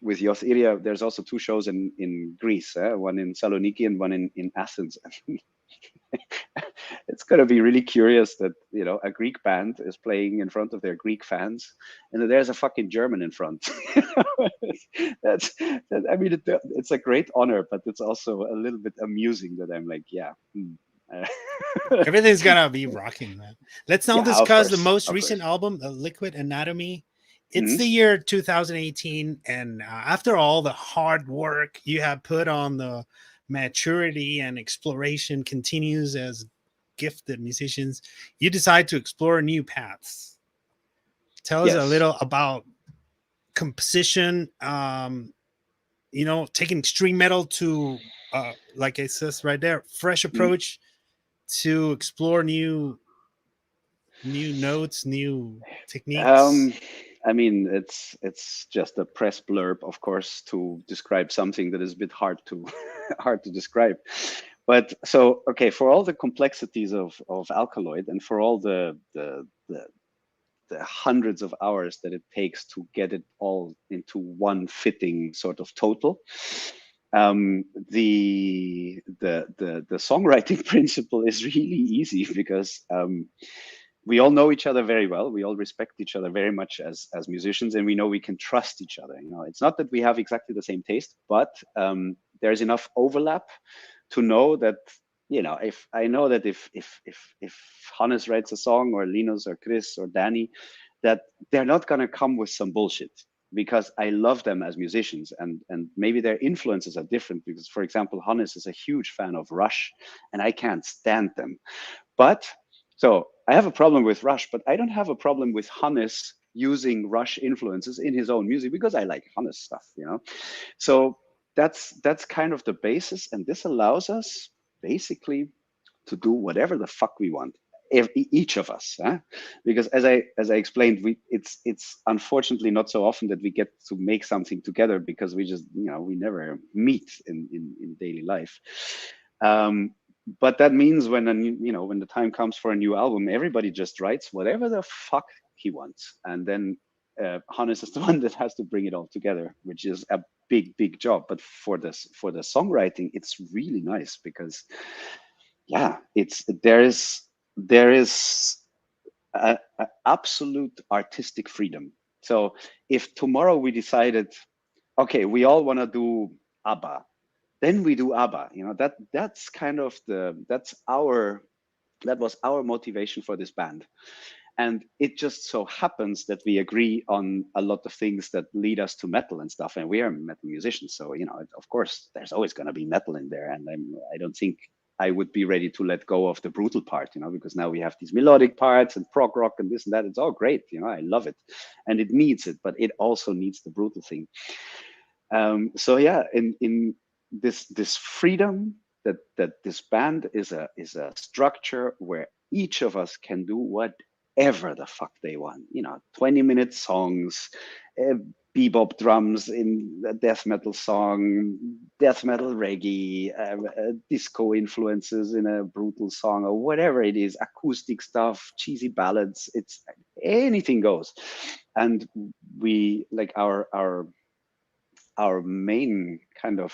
with Yoth Iria, there's also two shows in Greece, one in Saloniki and one in Athens. It's going to be really curious that, you know, a Greek band is playing in front of their Greek fans, and there's a fucking German in front. I mean, it's a great honor, but it's also a little bit amusing that I'm like, yeah. Everything's gonna be rocking, man. Let's now Yeah, of discuss the course, most of recent course. album, Liquid Anatomy. It's Hmm. the year 2018, and after all the hard work you have put on, the maturity and exploration continues as gifted musicians. You decide to explore new paths. Tell us a Yes. little about composition. Taking extreme metal to, like it says right there, fresh Mm. approach to explore new notes, new techniques. Um, I mean, it's just a press blurb, of course, to describe something that is a bit hard to hard to describe. But so, okay, for all the complexities of Alkaloid, and for all the hundreds of hours that it takes to get it all into one fitting sort of total, the songwriting principle is really easy, because we all know each other very well. We all respect each other very much as musicians, and we know we can trust each other. You know, it's not that we have exactly the same taste, but there's enough overlap to know that, you know, if I know that if Hannes writes a song, or Linus or Chris or Danny, that they're not gonna come with some bullshit, because I love them as musicians, and maybe their influences are different, because for example, Hannes is a huge fan of Rush and I can't stand them. But so I have a problem with Rush, but I don't have a problem with Hannes using Rush influences in his own music, because I like Hannes stuff, you know. So that's kind of the basis, and this allows us basically to do whatever the fuck we want, if each of us, huh? Because as I explained, it's unfortunately not so often that we get to make something together, because we just, you know, we never meet in daily life. um, but that means when when the time comes for a new album, everybody just writes whatever the fuck he wants, and then Hannes is the one that has to bring it all together, which is a big job. But for the songwriting, it's really nice, because yeah, there is a absolute artistic freedom. So if tomorrow we decided, okay, we all want to do ABBA, then we do ABBA. You know, that's kind of that was our motivation for this band. And it just so happens that we agree on a lot of things that lead us to metal and stuff. And we are metal musicians, so you know, of course, there's always going to be metal in there. And I don't think I would be ready to let go of the brutal part, you know, because now we have these melodic parts and prog rock and this and that. It's all great, you know, I love it, and it needs it, but it also needs the brutal thing. So yeah, in this freedom, that this band is a structure where each of us can do whatever the fuck they want. You know, 20-minute songs, uh, bebop drums in a death metal song, death metal reggae, disco influences in a brutal song, or whatever it is, acoustic stuff, cheesy ballads. It's anything goes. And we like our main kind of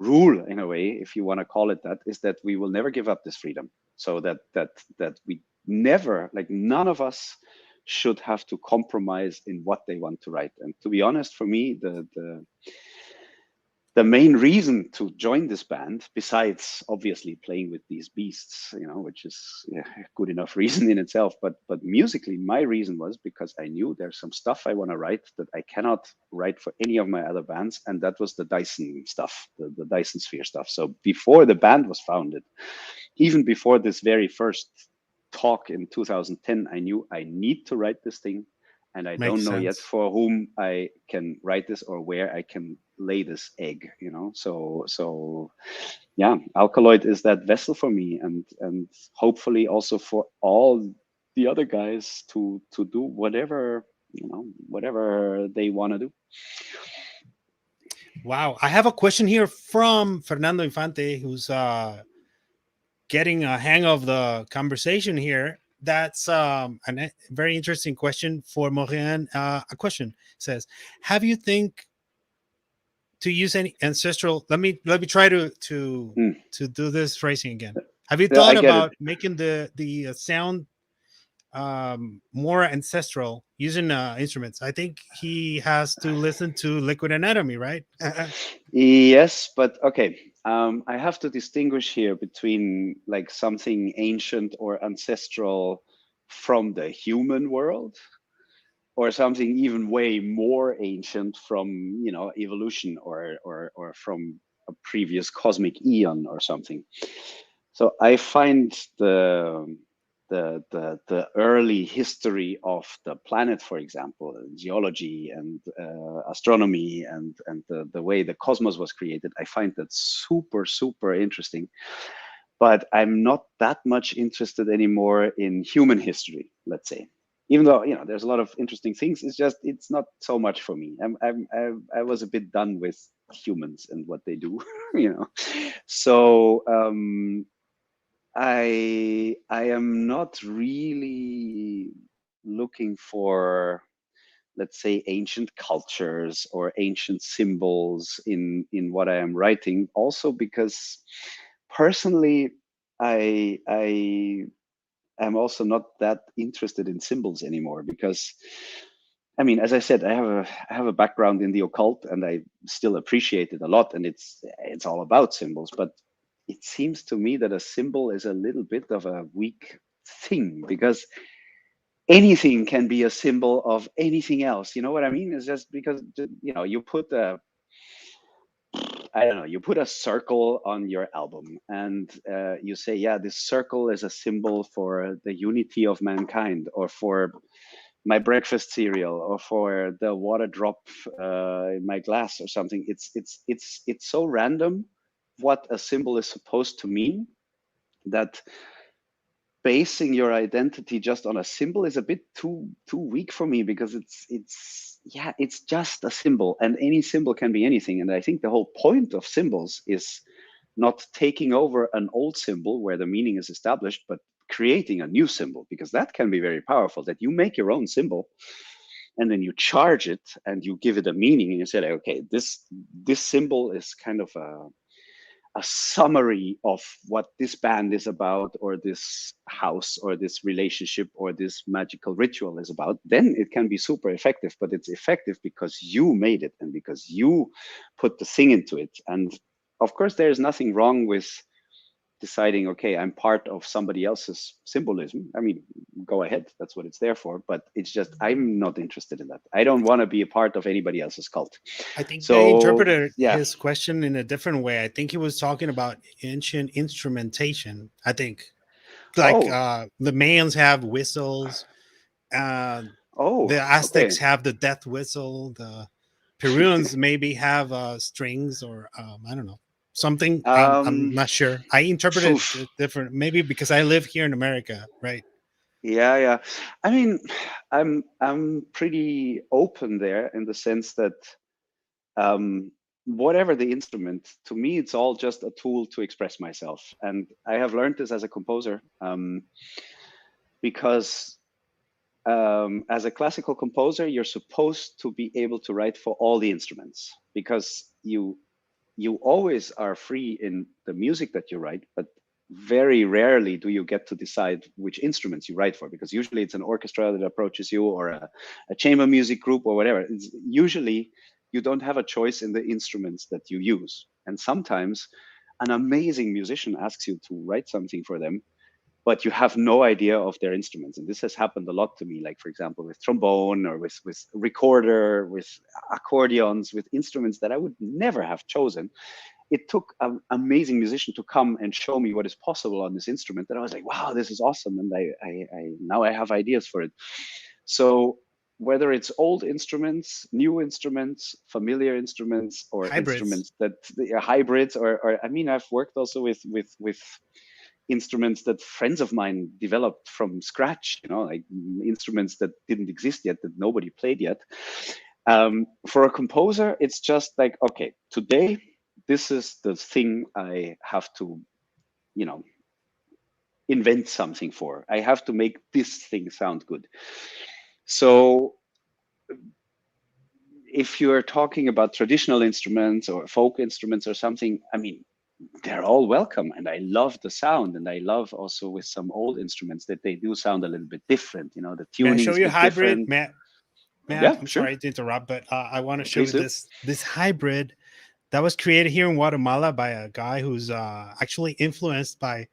rule, in a way, if you want to call it that, is that we will never give up this freedom. So that we never, like, none of us should have to compromise in what they want to write. And to be honest, for me, the the main reason to join this band, besides obviously playing with these beasts, which is a good enough reason in itself, but musically, my reason was because I knew there's some stuff I want to write that I cannot write for any of my other bands, and that was the Dyson stuff, the Dyson Sphere stuff. So before the band was founded, even before this very first talk in 2010, I knew I need to write this thing. And I Makes don't know yet sense. for whom I can write this or where I can lay this egg, So yeah, Alkaloid is that vessel for me, and hopefully also for all the other guys to do whatever whatever they want to do. Wow. I have a question here from Fernando Infante, who's getting a hang of the conversation here. That's a very interesting question for Maureen. A question says, have you think to use any ancestral, let me try to Hmm. do this phrasing again. Have you Yeah, thought I get it. about making the sound more ancestral using instruments? I think he has to listen to Liquid Anatomy, right? Yes, but okay. I have to distinguish here between like something ancient or ancestral from the human world, or something even way more ancient from evolution, or from a previous cosmic eon or something. So I find the early history of the planet, for example, geology and astronomy, and the way the cosmos was created, I find that super interesting. But I'm not that much interested anymore in human history, let's say. Even though there's a lot of interesting things, it's not so much for me. I was a bit done with humans and what they do, So I am not really looking for, let's say, ancient cultures or ancient symbols in what I am writing. Also because personally, I am also not that interested in symbols anymore, because I mean, as I said, I have a background in the occult, and I still appreciate it a lot, and it's all about symbols. But it seems to me that a symbol is a little bit of a weak thing, because anything can be a symbol of anything else. You know what I mean? It's just because you put a, I don't know, you put a circle on your album, and you say, yeah, this circle is a symbol for the unity of mankind, or for my breakfast cereal, or for the water drop in my glass, or something. It's so random what a symbol is supposed to mean, that basing your identity just on a symbol is a bit too weak for me, because it's just a symbol, and any symbol can be anything. And I think the whole point of symbols is not taking over an old symbol where the meaning is established, but creating a new symbol, because that can be very powerful, that you make your own symbol and then you charge it and you give it a meaning, and you say, like, okay, this symbol is kind of a summary of what this band is about, or this house, or this relationship, or this magical ritual is about. Then it can be super effective, but it's effective because you made it, and because you put the thing into it. And of course, there's nothing wrong with deciding, okay, I'm part of somebody else's symbolism. I mean, go ahead, that's what it's there for. But it's just, I'm not interested in that. I don't want to be a part of anybody else's cult. I think they So interpreted yeah. his question in a different way. I think he was talking about ancient instrumentation. I think like Oh. the Mayans have whistles, uh, Oh, the Aztecs okay. have the death whistle, the Peruvians maybe have strings, or I don't know, something. I'm um not sure. I interpreted Oof. it different, maybe because I live here in America, right? Yeah. I mean, I'm pretty open there, in the sense that whatever the instrument, to me, it's all just a tool to express myself. And I have learned this as a composer, because as a classical composer, you're supposed to be able to write for all the instruments, because you always are free in the music that you write, but very rarely do you get to decide which instruments you write for, because usually it's an orchestra that approaches you, or a chamber music group, or whatever. It's usually you don't have a choice in the instruments that you use. And sometimes an amazing musician asks you to write something for them, but you have no idea of their instruments. And this has happened a lot to me, like for example, with trombone or with recorder, with accordions, with instruments that I would never have chosen. It took an amazing musician to come and show me what is possible on this instrument. And I was like, wow, this is awesome. And I now I have ideas for it. So whether it's old instruments, new instruments, familiar instruments, or Hybrids. instruments that are hybrids, or I mean, I've worked also with instruments that friends of mine developed from scratch, like instruments that didn't exist yet, that nobody played yet. For a composer, it's just like, okay, today, this is the thing I have to, invent something for. I have to make this thing sound good. So if you're talking about traditional instruments or folk instruments or something, I mean, they're all welcome, and I love the sound, and I love also with some old instruments that they do sound a little bit different. The May I tuning show is a you a bit hybrid? different. I'm Sure, sorry to interrupt, but I want to show please you do. this hybrid that was created here in Guatemala by a guy who's actually influenced by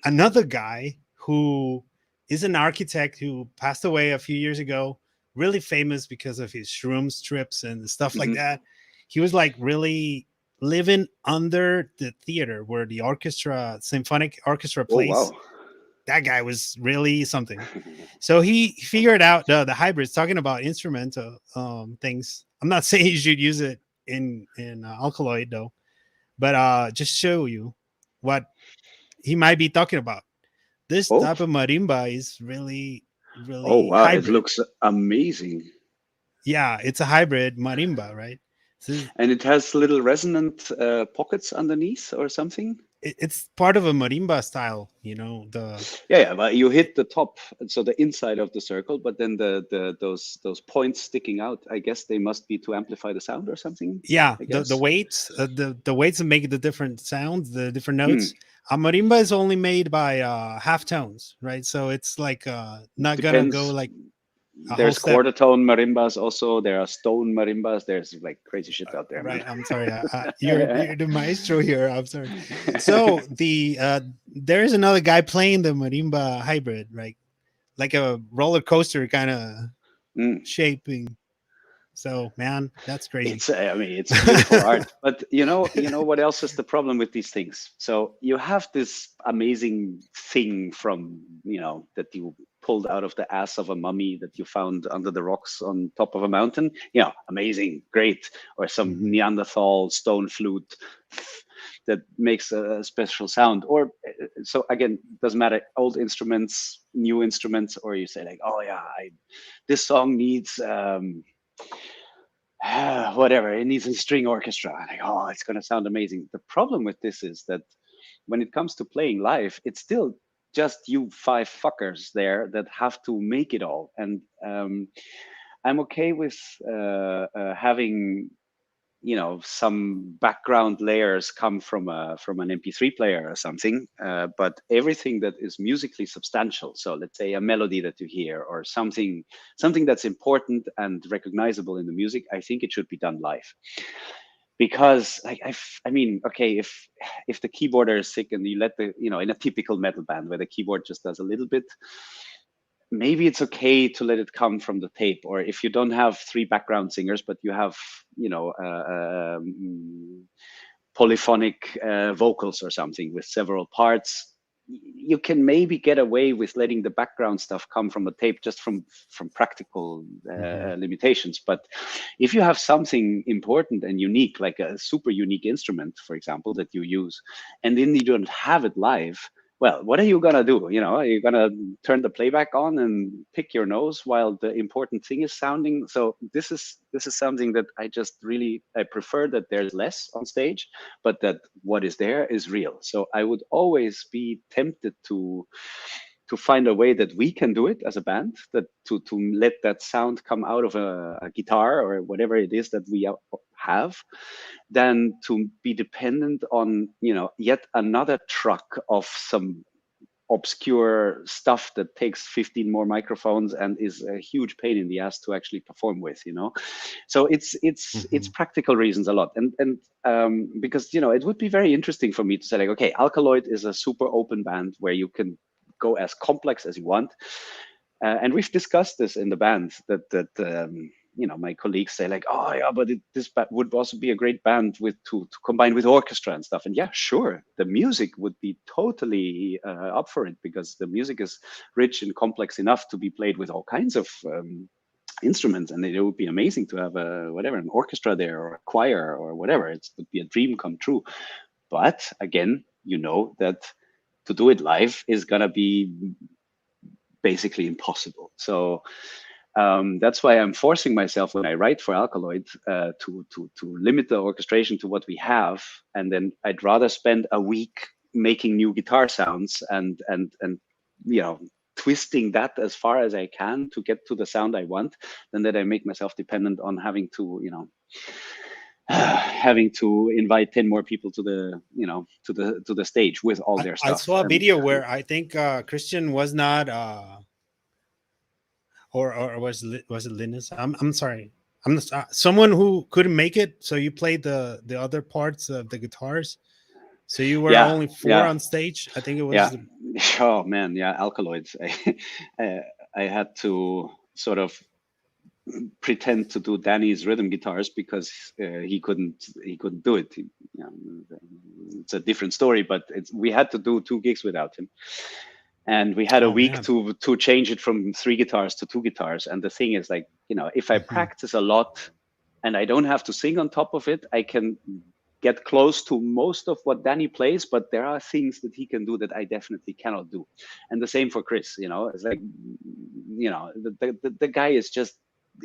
another guy who is an architect who passed away a few years ago, really famous because of his shroom strips and stuff like Mm-hmm. that. He was like really living under the theater where the symphonic orchestra Oh plays. wow. That guy was really something. So he figured out the hybrids, talking about instrumental things. I'm not saying you should use it in Alkaloid though, but just show you what he might be talking about. This Oh, type of marimba is really, oh really wow! It hybrid. looks amazing, Yeah, it's a hybrid marimba, right? So and it has little resonant pockets underneath or something. it's part of a marimba style, the Yeah, but you hit the top, so the inside of the circle, but then the those points sticking out. I guess they must be to amplify the sound or something. yeah, I the guess. weights, the weights that make the different sounds, the different Hmm. notes. A marimba is only made by half tones, right? So it's like not gonna go Depends. like a whole There's step. quarter tone marimbas also. There are stone marimbas. There's like crazy shit out there, man. Right, I'm sorry. You're the maestro here. I'm sorry. So there is another guy playing the marimba hybrid, right? Like a roller coaster kind of Mm. shaping. So man, that's crazy. I mean, it's beautiful art. But you know what else is the problem with these things? So you have this amazing thing from, that you pulled out of the ass of a mummy that you found under the rocks on top of a mountain. Amazing, great. Or some Mhm. Neanderthal stone flute that makes a special sound. Or so again, doesn't matter. Old instruments, new instruments, or you say like, oh yeah, this song needs. Whatever, it needs a string orchestra. Like, oh, it's going to sound amazing. The problem with this is that when it comes to playing live, it's still just you five fuckers there that have to make it all. And I'm okay with having some background layers come from an MP3 player or something, but everything that is musically substantial, so let's say a melody that you hear or something that's important and recognizable in the music, I think it should be done live. Because I mean, okay, if the keyboarder is sick and you let in a typical metal band where the keyboard just does a little bit, maybe it's okay to let it come from the tape. Or if you don't have three background singers, but you have, polyphonic vocals or something with several parts, you can maybe get away with letting the background stuff come from the tape, just from practical Mhm. limitations. But if you have something important and unique, like a super unique instrument, for example, that you use, and then you don't have it live, well, what are you gonna do? Are you gonna turn the playback on and pick your nose while the important thing is sounding? So this is something that I prefer, that there's less on stage, but that what is there is real. So I would always be tempted to find a way that we can do it as a band, that to let that sound come out of a guitar or whatever it is that we have, than to be dependent on yet another truck of some obscure stuff that takes 15 more microphones and is a huge pain in the ass to actually perform with, so it's practical reasons a lot, and because it would be very interesting for me to say, like, okay, Alkaloid is a super open band where you can go as complex as you want, and we've discussed this in the band, that my colleagues say, like, oh yeah, but this would also be a great band to combine with orchestra and stuff. And yeah, sure, the music would be totally up for it, because the music is rich and complex enough to be played with all kinds of instruments, and it would be amazing to have an orchestra there, or a choir, or whatever. It would be a dream come true. But again, that to do it live is gonna be basically impossible. So that's why I'm forcing myself when I write for Alkaloid to limit the orchestration to what we have, and then I'd rather spend a week making new guitar sounds and twisting that as far as I can to get to the sound I want, than that I make myself dependent on having to invite 10 more people to the stage with all their stuff. I saw a video where I think Christian was not or was it Linus? I'm sorry. I'm someone who couldn't make it. So you played the other parts of the guitars. So you were only four on stage. I think it was. Yeah. Oh man, yeah, Alkaloids. I had to sort of pretend to do Danny's rhythm guitars because he couldn't do it. It's a different story, but we had to do 2 gigs without him. And we had a week to change it from 3 guitars to 2 guitars. And the thing is, like, if I practice a lot and I don't have to sing on top of it, I can get close to most of what Danny plays, but there are things that he can do that I definitely cannot do. And the same for Chris, it's like, the guy is just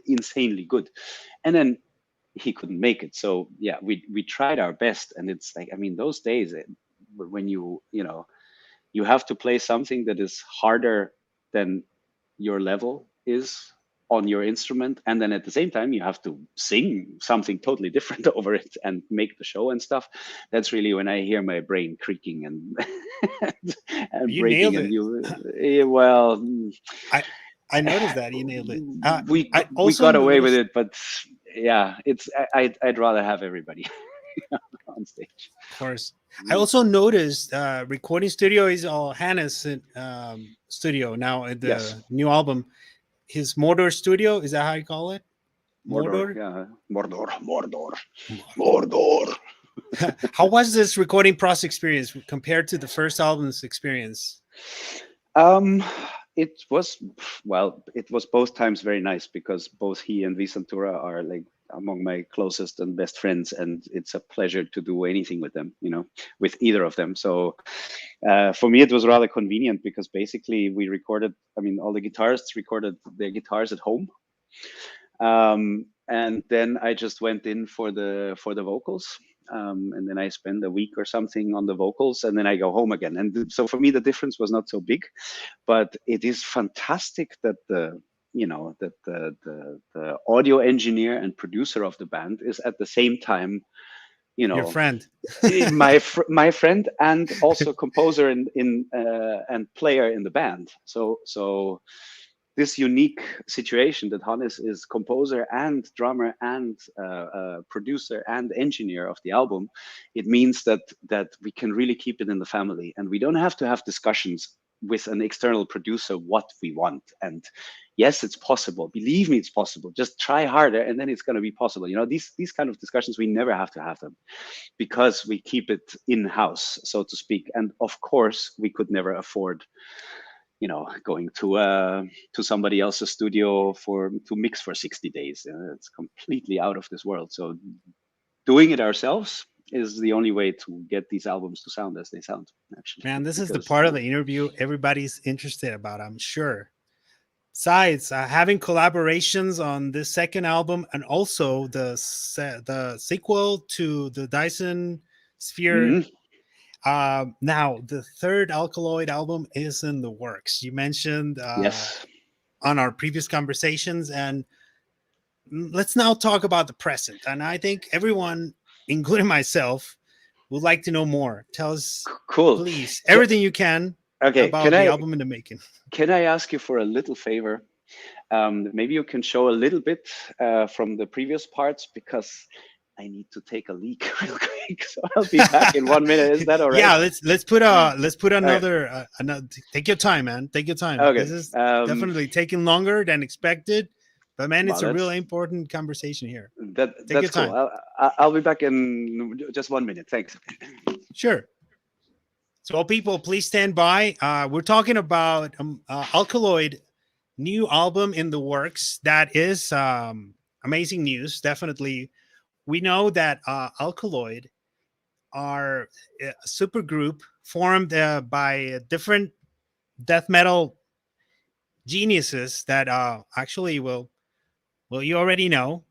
insanely good. And then he couldn't make it. So yeah, we tried our best. And it's like, I mean, those days when you have to play something that is harder than your level is on your instrument, and then at the same time you have to sing something totally different over it and make the show and stuff. That's really when I hear my brain creaking and and you breaking. Nailed it. I noticed that you nailed it. We got away with it, but yeah, I'd rather have everybody on stage. Of course. I also noticed recording studio is all Hannah's studio now at the new album. His Mordor studio, is that how you call it? Mordor? Yeah, Mordor. How was this recording process experience compared to the first album's experience? It was both times very nice, because both he and Visantura are like among my closest and best friends, and it's a pleasure to do anything with them, with either of them. So for me, it was rather convenient, because basically we recorded, all the guitarists recorded their guitars at home. And then I just went in for the vocals. And then I spend a week or something on the vocals, and then I go home again. And so for me, the difference was not so big, but it is fantastic that the audio engineer and producer of the band is at the same time, your friend, my friend, and also composer and player in the band. So this unique situation that Hannes is composer and drummer and producer and engineer of the album, it means that we can really keep it in the family, and we don't have to have discussions with an external producer what we want. And yes, it's possible. Believe me, it's possible. Just try harder, and then it's going to be possible. These kind of discussions, we never have to have them, because we keep it in-house, so to speak. And of course, we could never afford going to somebody else's studio to mix for 60 days. It's completely out of this world. So doing it ourselves is the only way to get these albums to sound as they sound, actually. Man, this is the part of the interview everybody's interested about, I'm sure. Besides having collaborations on this second album, and also the sequel to the Dyson Sphere. Now the third Alkaloid album is in the works. You mentioned on our previous conversations, and let's now talk about the present. And I think everyone, including myself, would like to know more. Tell us, please, everything you can Okay, about the album in the making. can I ask you for a little favor? Maybe you can show a little bit from the previous parts because I need to take a leak real quick. So I'll be back in 1 minute. Is that all right? Yeah, let's put Okay. another. Take your time, man. Take your time. Okay. This is definitely taking longer than expected, but man, it's Well, a really important conversation here. Take your that's cool. time. I'll be back in just 1 minute. Thanks. Sure. So, people, please stand by. We're talking about Alkaloid new album in the works. That is amazing news. Definitely, we know that Alkaloid are a super group formed by different death metal geniuses that actually well you already know.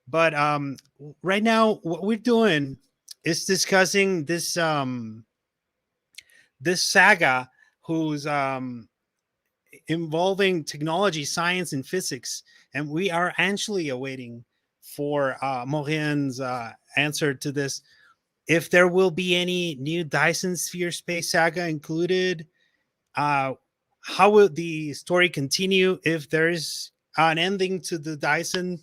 But right now, what we're doing is discussing this saga who's involving technology, science, and physics, and we are anxiously awaiting for Maurien's answer to this. If there will be any new Dyson Sphere Space Saga included, uh, how will the story continue? If there's an ending to the Dyson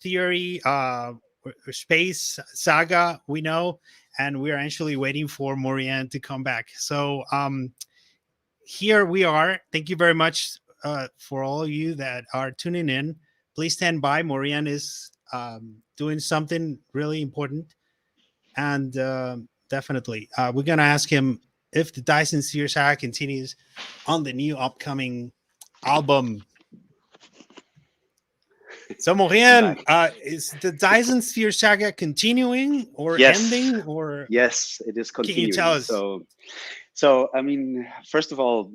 theory or space saga, we know, and we're actually waiting for Maurien to come back. So here we are. Thank you very much for all of you that are tuning in. Please stand by. Maurien is doing something really important. And definitely, we're going to ask him if the Dyson Sphere saga continues on the new upcoming album. So, Maurien, is the Dyson Sphere saga continuing or Yes. ending, or Yes, it is can you tell continuing. us? So I mean, first of all,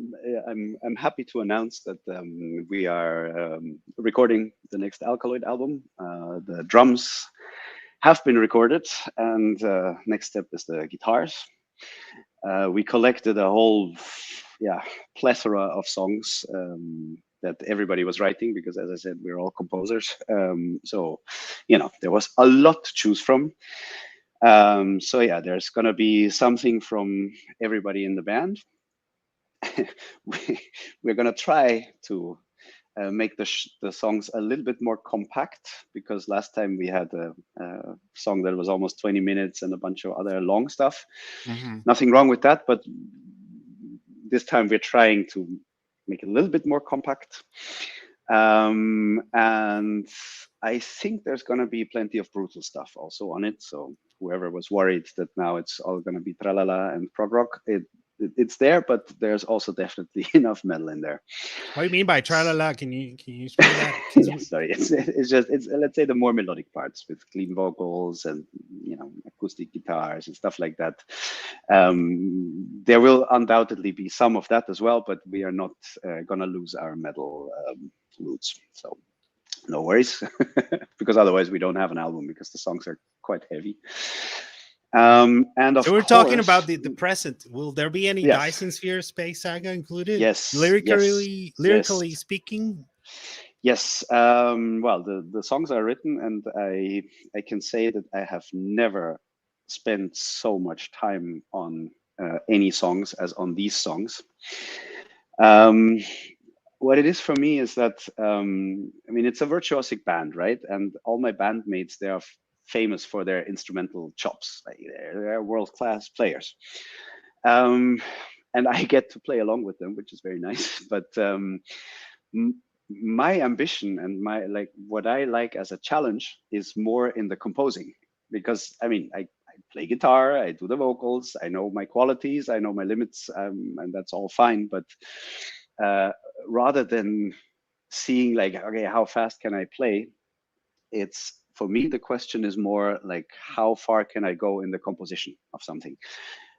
I'm happy to announce that we are recording the next Alkaloid album. The drums have been recorded, and next step is the guitars. We collected a whole, plethora of songs that everybody was writing because, as I said, we're all composers. So, there was a lot to choose from. So yeah, there's gonna be something from everybody in the band. We're gonna try to make the songs a little bit more compact because last time we had a song that was almost 20 minutes and a bunch of other long stuff. Mm-hmm. Nothing wrong with that, but this time we're trying to make it a little bit more compact. And I think there's going to be plenty of brutal stuff also on it. So whoever was worried that now it's all going to be tralala and prog rock, it's there, but there's also definitely enough metal in there. What do you mean by tralala? Can you explain that? Sorry, it's just let's say the more melodic parts with clean vocals and acoustic guitars and stuff like that. There will undoubtedly be some of that as well, but we are not gonna lose our metal roots. So no worries, because otherwise we don't have an album because the songs are quite heavy. And of so we're course, talking about the present. Will there be any yes. Dyson Sphere Space Saga included? Yes. Lyrically yes. speaking. Yes. Well, the songs are written, and I can say that I have never spent so much time on any songs as on these songs. What it is for me is that it's a virtuosic band, right? And all my bandmates, they are famous for their instrumental chops. Like they're world-class players, and I get to play along with them, which is very nice. But my ambition and what I like as a challenge is more in the composing, because I play guitar, I do the vocals, I know my qualities, I know my limits, and that's all fine. But rather than seeing okay, how fast can I play, it's for me the question is more like how far can I go in the composition of something.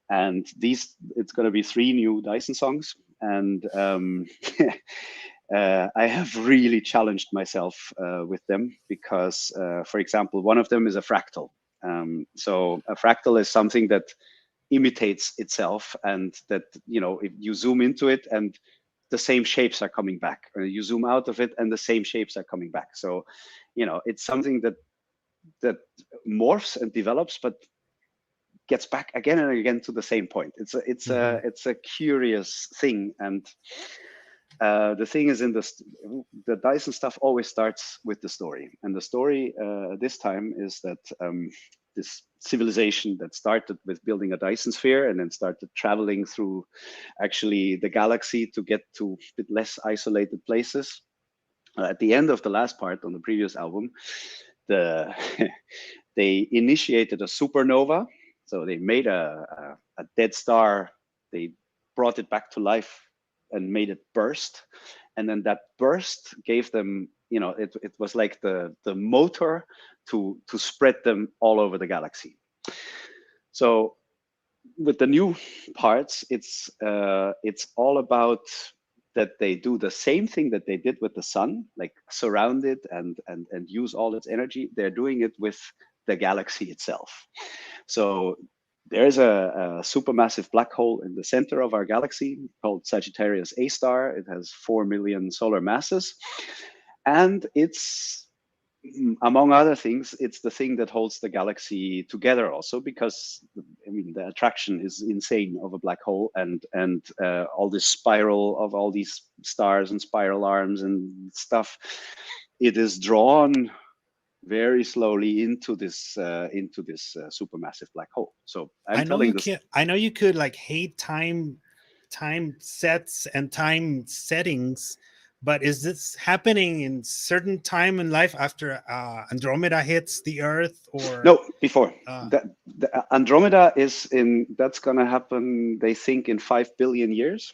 And it's going to be 3 new Dyson songs, and I have really challenged myself with them because, for example, one of them is a fractal. So a fractal is something that imitates itself, and that if you zoom into it and the same shapes are coming back, or you zoom out of it and the same shapes are coming back. So it's something that morphs and develops, but gets back again and again to the same point. It's a curious thing, and the thing is, the Dyson stuff always starts with the story, and the story this time is that this civilization that started with building a Dyson sphere and then started traveling through actually the galaxy to get to a bit less isolated places. At the end of the last part on the previous album, they initiated a supernova. So they made a dead star, they brought it back to life and made it burst. And then that burst gave them, it was like the motor to spread them all over the galaxy. So with the new parts, it's all about that they do the same thing that they did with the sun, like surround it and use all its energy. They're doing it with the galaxy itself. So there's a supermassive black hole in the center of our galaxy called Sagittarius A star. It has 4 million solar masses. And it's, among other things, it's the thing that holds the galaxy together also, because the attraction is insane of a black hole, and all this spiral of all these stars and spiral arms and stuff. It is drawn very slowly into this supermassive black hole. So I know you could like hate time sets and time settings, but is this happening in certain time in life after Andromeda hits the Earth, or no, before? The Andromeda that's gonna happen, they think, in 5 billion years,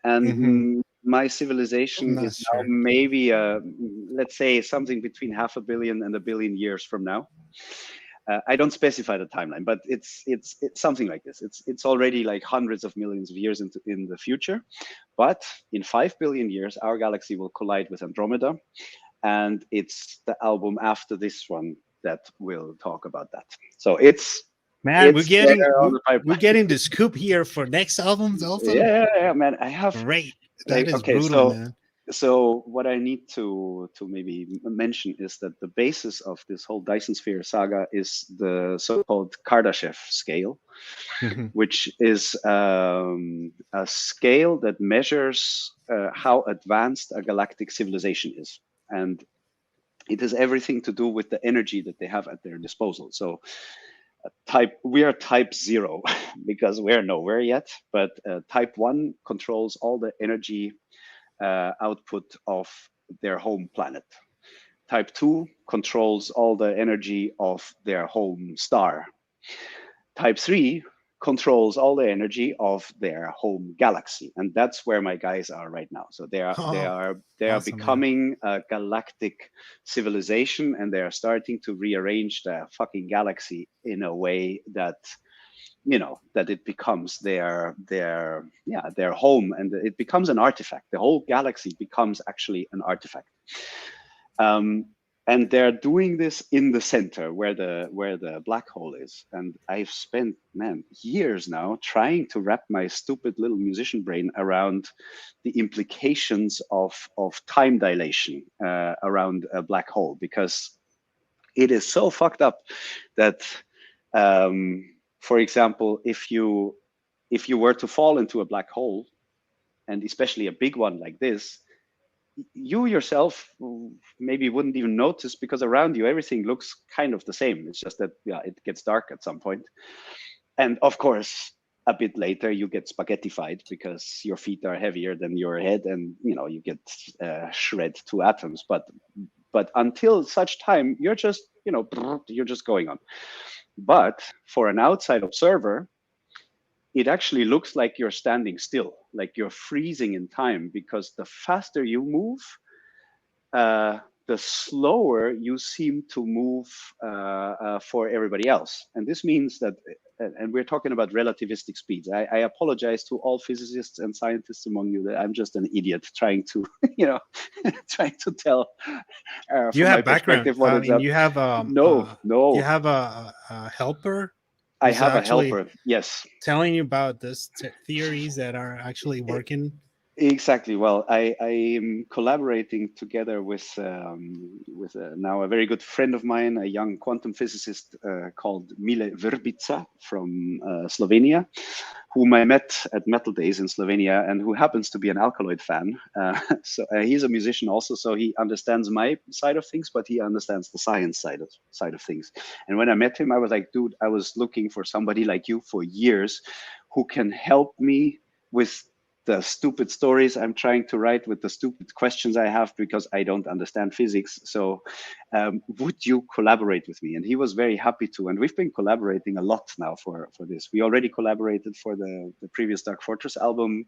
and my civilization is now maybe let's say something between 500 million and 1 billion years from now. I don't specify the timeline, but it's something like this. It's already like hundreds of millions of years in the future, but in 5 billion years, our galaxy will collide with Andromeda, and it's the album after this one that will talk about that. So man, we're getting the scoop here for next albums also. Yeah, man. I have great. That is brutal, man. So what I need to maybe mention is that the basis of this whole Dyson Sphere saga is the so-called Kardashev scale, which is a scale that measures how advanced a galactic civilization is, and it has everything to do with the energy that they have at their disposal. So we are type 0 because we're nowhere yet, but type 1 controls all the energy output of their home planet. Type 2 controls all the energy of their home star. Type 3 controls all the energy of their home galaxy, and that's where my guys are right now. So they are awesome, becoming a galactic civilization, and they are starting to rearrange the fucking galaxy in a way that that it becomes their home, and it becomes an artifact. The whole galaxy becomes actually an artifact. And they're doing this in the center where the black hole is. And I've spent, years now trying to wrap my stupid little musician brain around the implications of time dilation around a black hole, because it is so fucked up that, for example, if you were to fall into a black hole, and especially a big one like this, you yourself maybe wouldn't even notice, because around you everything looks kind of the same. It's just that it gets dark at some point, and of course a bit later you get spaghettified because your feet are heavier than your head, and you get shred to atoms. But until such time, you're just going on. But for an outside observer, it actually looks like you're standing still, like you're freezing in time, because the faster you move, the slower you seem to move for everybody else. And this means that, and we're talking about relativistic speeds. I apologize to all physicists and scientists among you that I'm just an idiot trying to, trying to tell. You have background. You have no. You have a helper. I have a helper. Yes. Telling you about this theories that are actually working. Exactly. Well, I am collaborating together with now a very good friend of mine, a young quantum physicist called Mile Vrbica from Slovenia, whom I met at Metal Days in Slovenia, and who happens to be an Alkaloid fan. So he's a musician also, so he understands my side of things, but he understands the science side of things. And when I met him, I was like, dude, I was looking for somebody like you for years who can help me with the stupid stories I'm trying to write, with the stupid questions I have because I don't understand physics. So would you collaborate with me? And he was very happy to. And we've been collaborating a lot now for this. We already collaborated for the previous Dark Fortress album,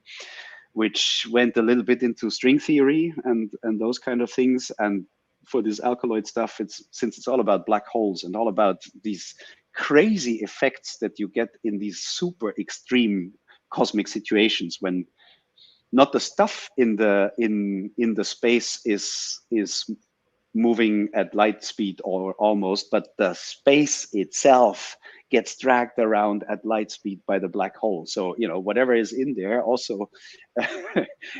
which went a little bit into string theory and those kind of things. And for this Alkaloid stuff, since it's all about black holes and all about these crazy effects that you get in these super extreme cosmic situations when not the stuff in the space is moving at light speed or almost, but the space itself gets dragged around at light speed by the black hole. So whatever is in there also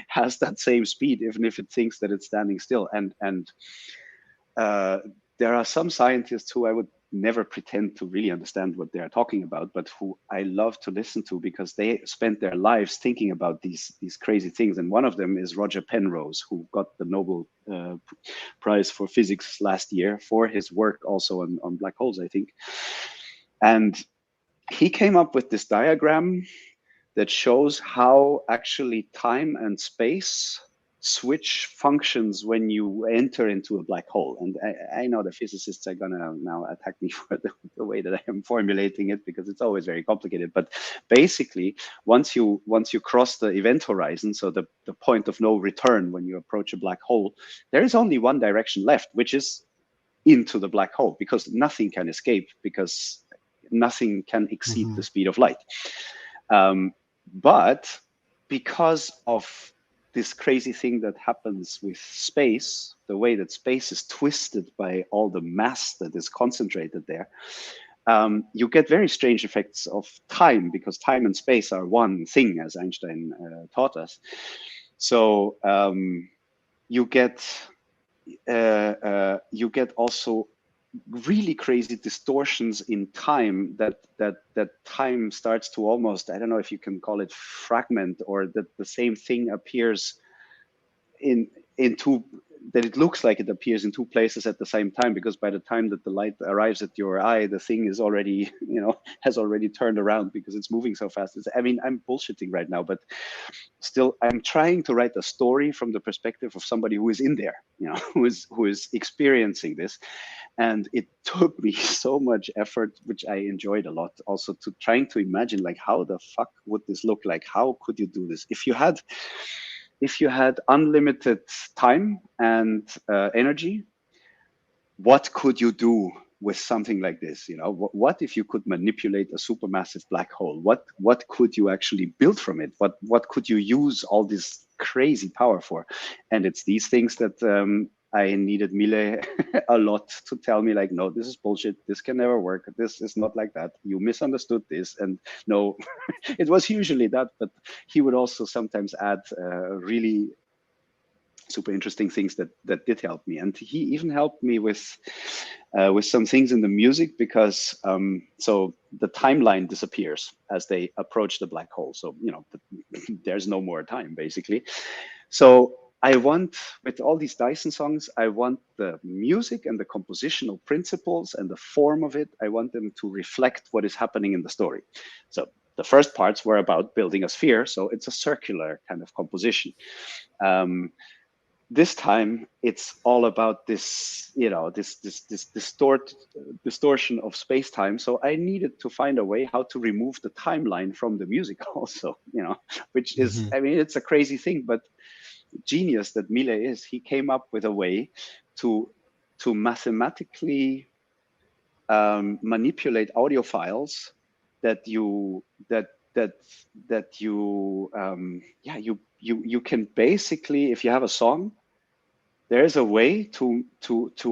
has that same speed, even if it thinks that it's standing still. And there are some scientists who I would never pretend to really understand what they are talking about, but who I love to listen to because they spent their lives thinking about these crazy things. And one of them is Roger Penrose, who got the Nobel Prize for Physics last year for his work also on black holes, I think. And he came up with this diagram that shows how actually time and space switch functions when you enter into a black hole. And I know the physicists are gonna now attack me for the way that I am formulating it, because it's always very complicated. But basically, once you cross the event horizon, so the point of no return when you approach a black hole, there is only one direction left, which is into the black hole, because nothing can escape, because nothing can exceed the speed of light. But because of this crazy thing that happens with space, the way that space is twisted by all the mass that is concentrated there, you get very strange effects of time, because time and space are one thing, as Einstein taught us. So you get also really crazy distortions in time, that time starts to almost, I don't know if you can call it fragment, or that the same thing appears in two, that it looks like it appears in two places at the same time, because by the time that the light arrives at your eye, the thing is already, has already turned around because it's moving so fast. I mean, I'm bullshitting right now, but still, I'm trying to write a story from the perspective of somebody who is in there, who is experiencing this. And it took me so much effort, which I enjoyed a lot, also to trying to imagine, like, how the fuck would this look like? How could you do this if you had unlimited time and energy? What could you do with something like this? What if you could manipulate a supermassive black hole? What could you actually build from it? What could you use all this crazy power for? And it's these things that I needed Mile a lot to tell me, like, no, this is bullshit. This can never work. This is not like that. You misunderstood this. And no, it was usually that, but he would also sometimes add really super interesting things that did help me. And he even helped me with some things in the music, because so the timeline disappears as they approach the black hole. So there's no more time, basically. So I want, with all these Dyson songs, I want the music and the compositional principles and the form of it, I want them to reflect what is happening in the story. So the first parts were about building a sphere, so it's a circular kind of composition. This time it's all about this, this distortion of space-time. So I needed to find a way how to remove the timeline from the music also, which is, I mean, it's a crazy thing, but genius that Mile is, he came up with a way to mathematically manipulate audio files that you you can basically, if you have a song there is a way to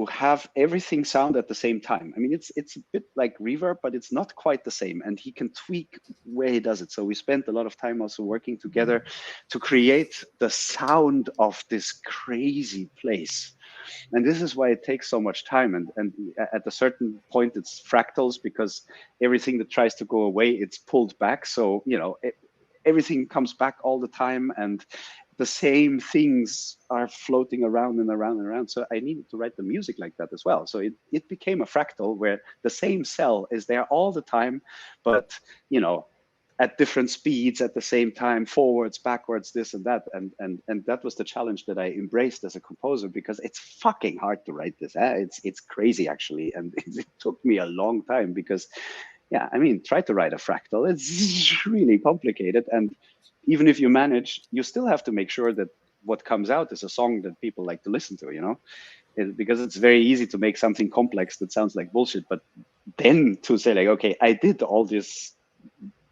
have everything sound at the same time. I mean, it's a bit like reverb, but it's not quite the same. And he can tweak where he does it. So we spent a lot of time also working together to create the sound of this crazy place. And this is why it takes so much time. And at a certain point, it's fractals, because everything that tries to go away, it's pulled back. So, you know, everything comes back all the time, and the same things are floating around and around and around. So I needed to write the music like that as well. So it became a fractal where the same cell is there all the time, but, you know, at different speeds at the same time, forwards, backwards, this and that. And that was the challenge that I embraced as a composer, because it's fucking hard to write this. It's crazy, actually. And it took me a long time, because, yeah, I mean, try to write a fractal. It's really complicated. And even if you manage, you still have to make sure that what comes out is a song that people like to listen to, you know, because it's very easy to make something complex that sounds like bullshit. But then to say like, okay, I did all this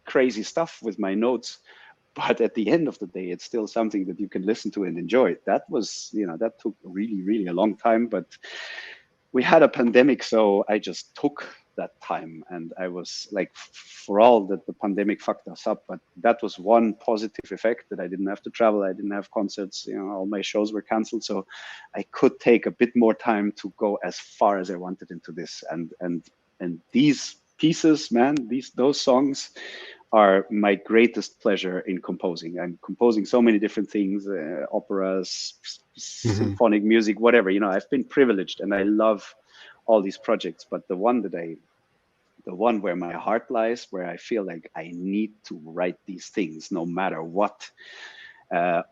crazy stuff with my notes, but at the end of the day, it's still something that you can listen to and enjoy. That was, you know, that took really, really a long time, but we had a pandemic, so I just took that time. And I was like, for all that the pandemic fucked us up, but that was one positive effect, that I didn't have to travel. I didn't have concerts, you know, all my shows were canceled. So I could take a bit more time to go as far as I wanted into this. And these pieces, man, those songs are my greatest pleasure in composing. I'm composing so many different things, operas, symphonic music, whatever, you know. I've been privileged and I love all these projects, but the one where my heart lies, where I feel like I need to write these things no matter what,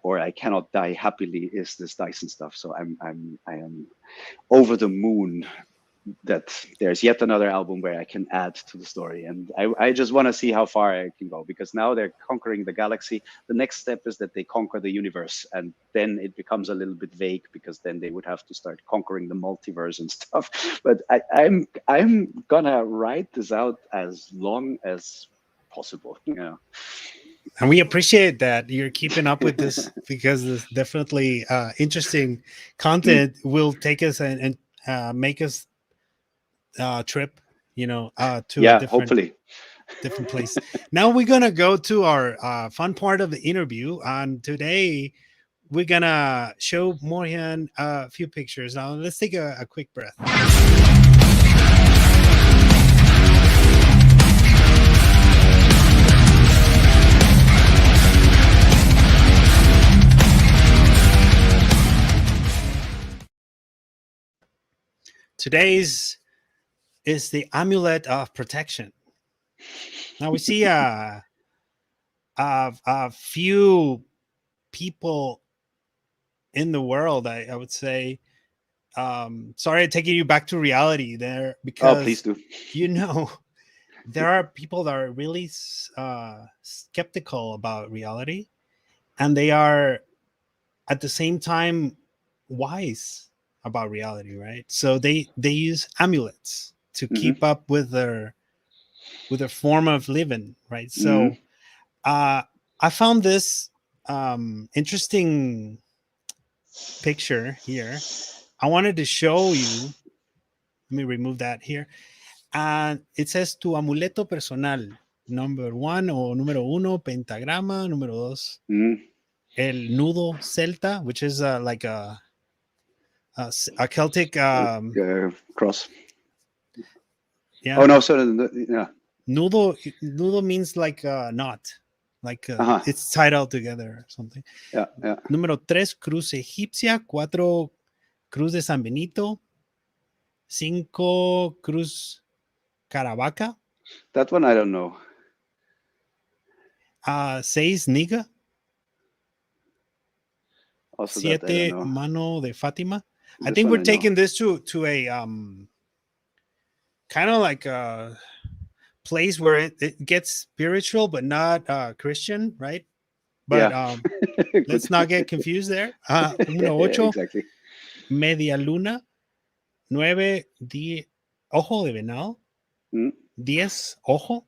or I cannot die happily, is this Dyson stuff. So I am over the moon that there's yet another album where I can add to the story. And I just want to see how far I can go, because now they're conquering the galaxy. The next step is that they conquer the universe, and then it becomes a little bit vague, because then they would have to start conquering the multiverse and stuff. But I'm gonna write this out as long as possible, you know. And we appreciate that you're keeping up with this, because it's definitely interesting content. Will take us and make us trip, you know, to a hopefully different place. Now we're gonna go to our fun part of the interview, and today we're gonna show Morjan a few pictures. Now let's take a quick breath. Today's is the amulet of protection. Now we see a few people in the world, I would say. Sorry, I'm taking you back to reality there, because please do. You know, there are people that are really skeptical about reality, and they are at the same time wise about reality, right? So they use amulets to keep up with their form of living, right? So I found this interesting picture here. I wanted to show you. Let me remove that here. And it says tu amuleto personal, number 1 o número 1, pentagrama, número 2, el nudo celta, which is like a Celtic cross. Yeah. Oh no, so yeah. Nudo means like a knot, like it's tied all together or something. Yeah. Número 3, cruz egipcia. 4, cruz de San Benito. 5, cruz Caravaca. That one I don't know. 6, niga. Also 7, mano de Fatima. I This think one we're I taking know. this to a kind of like a place where it gets spiritual but not Christian, right? But let's not get confused there. Número 8, exactly. media luna. 9, ojo de venado. 10, ojo.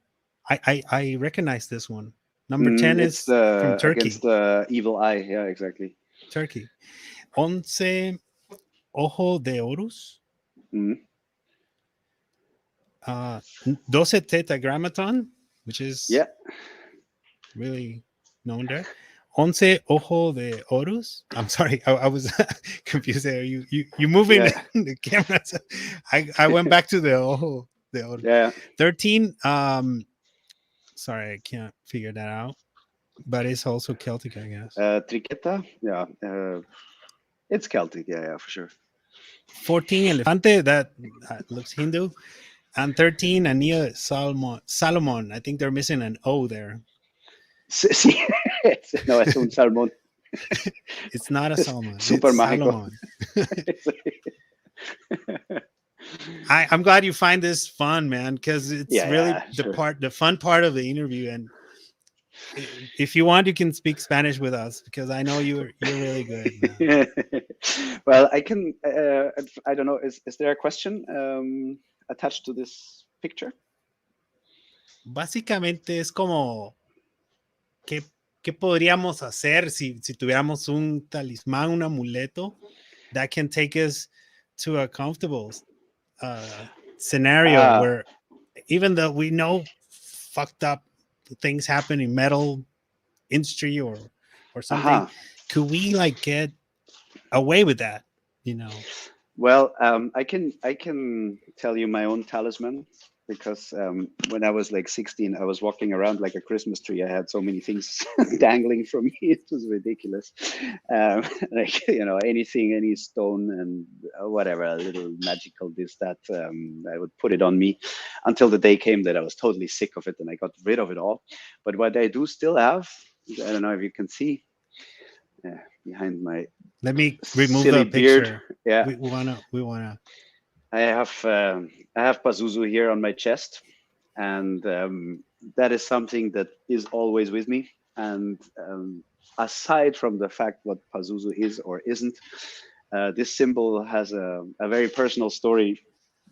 I recognize this one. Number 10 is from Turkey. Against the evil eye. Yeah, exactly. Turkey. 11, Ojo de Horus, Mm. 12 Tetragrammaton, which is Yeah. really known there. 11 Ojo de Horus. I'm sorry, I was confused there. You moving Yeah. the camera. So I went back to the Ojo de Horus. Yeah. 13. Sorry, I can't figure that out. But it's also Celtic, I guess. Triqueta. Yeah. It's Celtic. Yeah, for sure. 14 Elefante, that looks Hindu. And 13 Ania Salomon. I think they're missing an O there. Sí. No, es un salmón. It's not a Salomon. Super It's mágico. Salomon. I'm glad you find this fun, man, because it's really the fun part of the interview. And if you want, you can speak Spanish with us, because I know you're really good, man. Well, I can. I don't know. Is there a question attached to this picture? Básicamente es como ¿qué podríamos hacer si tuviéramos un talismán, un amuleto that can take us to a comfortable scenario where, even though we know fucked up things happen in metal industry or something, could we like get away with that, you know? Well, I can tell you my own talisman, because when I was like 16, I was walking around like a Christmas tree. I had so many things dangling from me; it was ridiculous. Like, you know, anything, any stone and whatever, a little magical this, that, I would put it on me, until the day came that I was totally sick of it and I got rid of it all. But what I do still have, I don't know if you can see, behind my Let me remove silly the picture. Beard. Yeah, we wanna. I have Pazuzu here on my chest, and that is something that is always with me. And aside from the fact what Pazuzu is or isn't, this symbol has a very personal story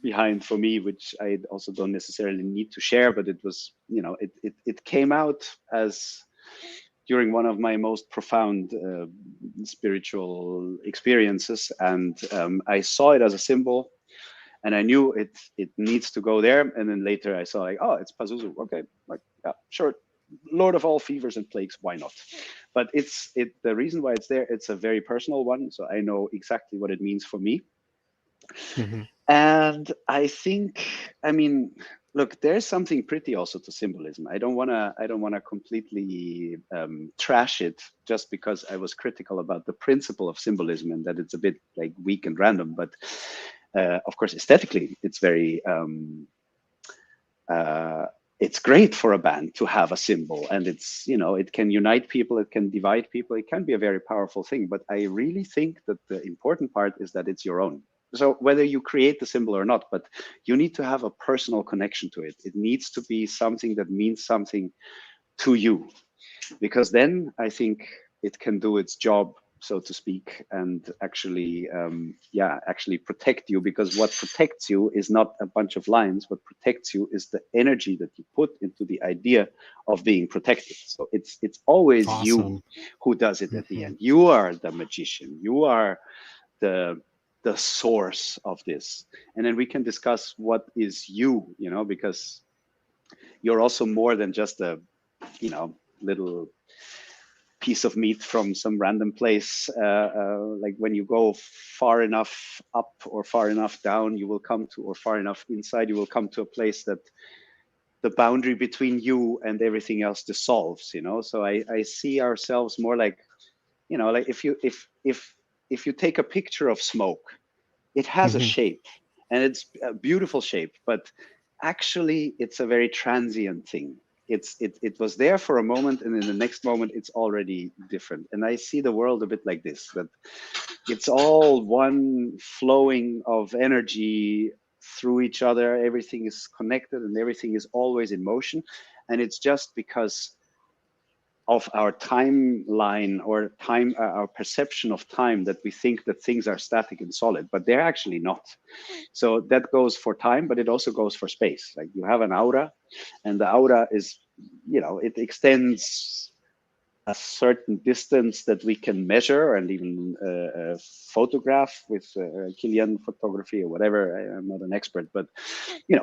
behind for me, which I also don't necessarily need to share. But it was, you know, it came out as during one of my most profound spiritual experiences, and I saw it as a symbol. And I knew it needs to go there. And then later I saw like, oh, it's Pazuzu. Okay, like, yeah, sure. Lord of all fevers and plagues, why not? But the reason why it's there, it's a very personal one. So I know exactly what it means for me. Mm-hmm. And I think, I mean, look, there's something pretty also to symbolism. I don't wanna completely trash it just because I was critical about the principle of symbolism and that it's a bit like weak and random. But of course, aesthetically, it's very, it's great for a band to have a symbol, and it's, you know, it can unite people, it can divide people, it can be a very powerful thing. But I really think that the important part is that it's your own. So whether you create the symbol or not, but you need to have a personal connection to it. It needs to be something that means something to you, because then I think it can do its job, so to speak, and actually, actually protect you. Because what protects you is not a bunch of lines. What protects you is the energy that you put into the idea of being protected. So it's always awesome. You who does it at the end. You are the magician. You are the source of this. And then we can discuss what is you, you know, because you're also more than just a, you know, little piece of meat from some random place. Like when you go far enough up or far enough down, you will come to, or far enough inside, you will come to a place that the boundary between you and everything else dissolves, you know? So I see ourselves more like, you know, like if you take a picture of smoke, it has a shape and it's a beautiful shape, but actually it's a very transient thing. It was there for a moment, and in the next moment it's already different. And I see the world a bit like this, that it's all one flowing of energy through each other. Everything is connected and everything is always in motion. And it's just because of our timeline or time, our perception of time, that we think that things are static and solid, but they're actually not. So that goes for time, but it also goes for space. Like you have an aura, and the aura is, you know, it extends a certain distance that we can measure and even photograph with Killian photography or whatever. I'm not an expert, but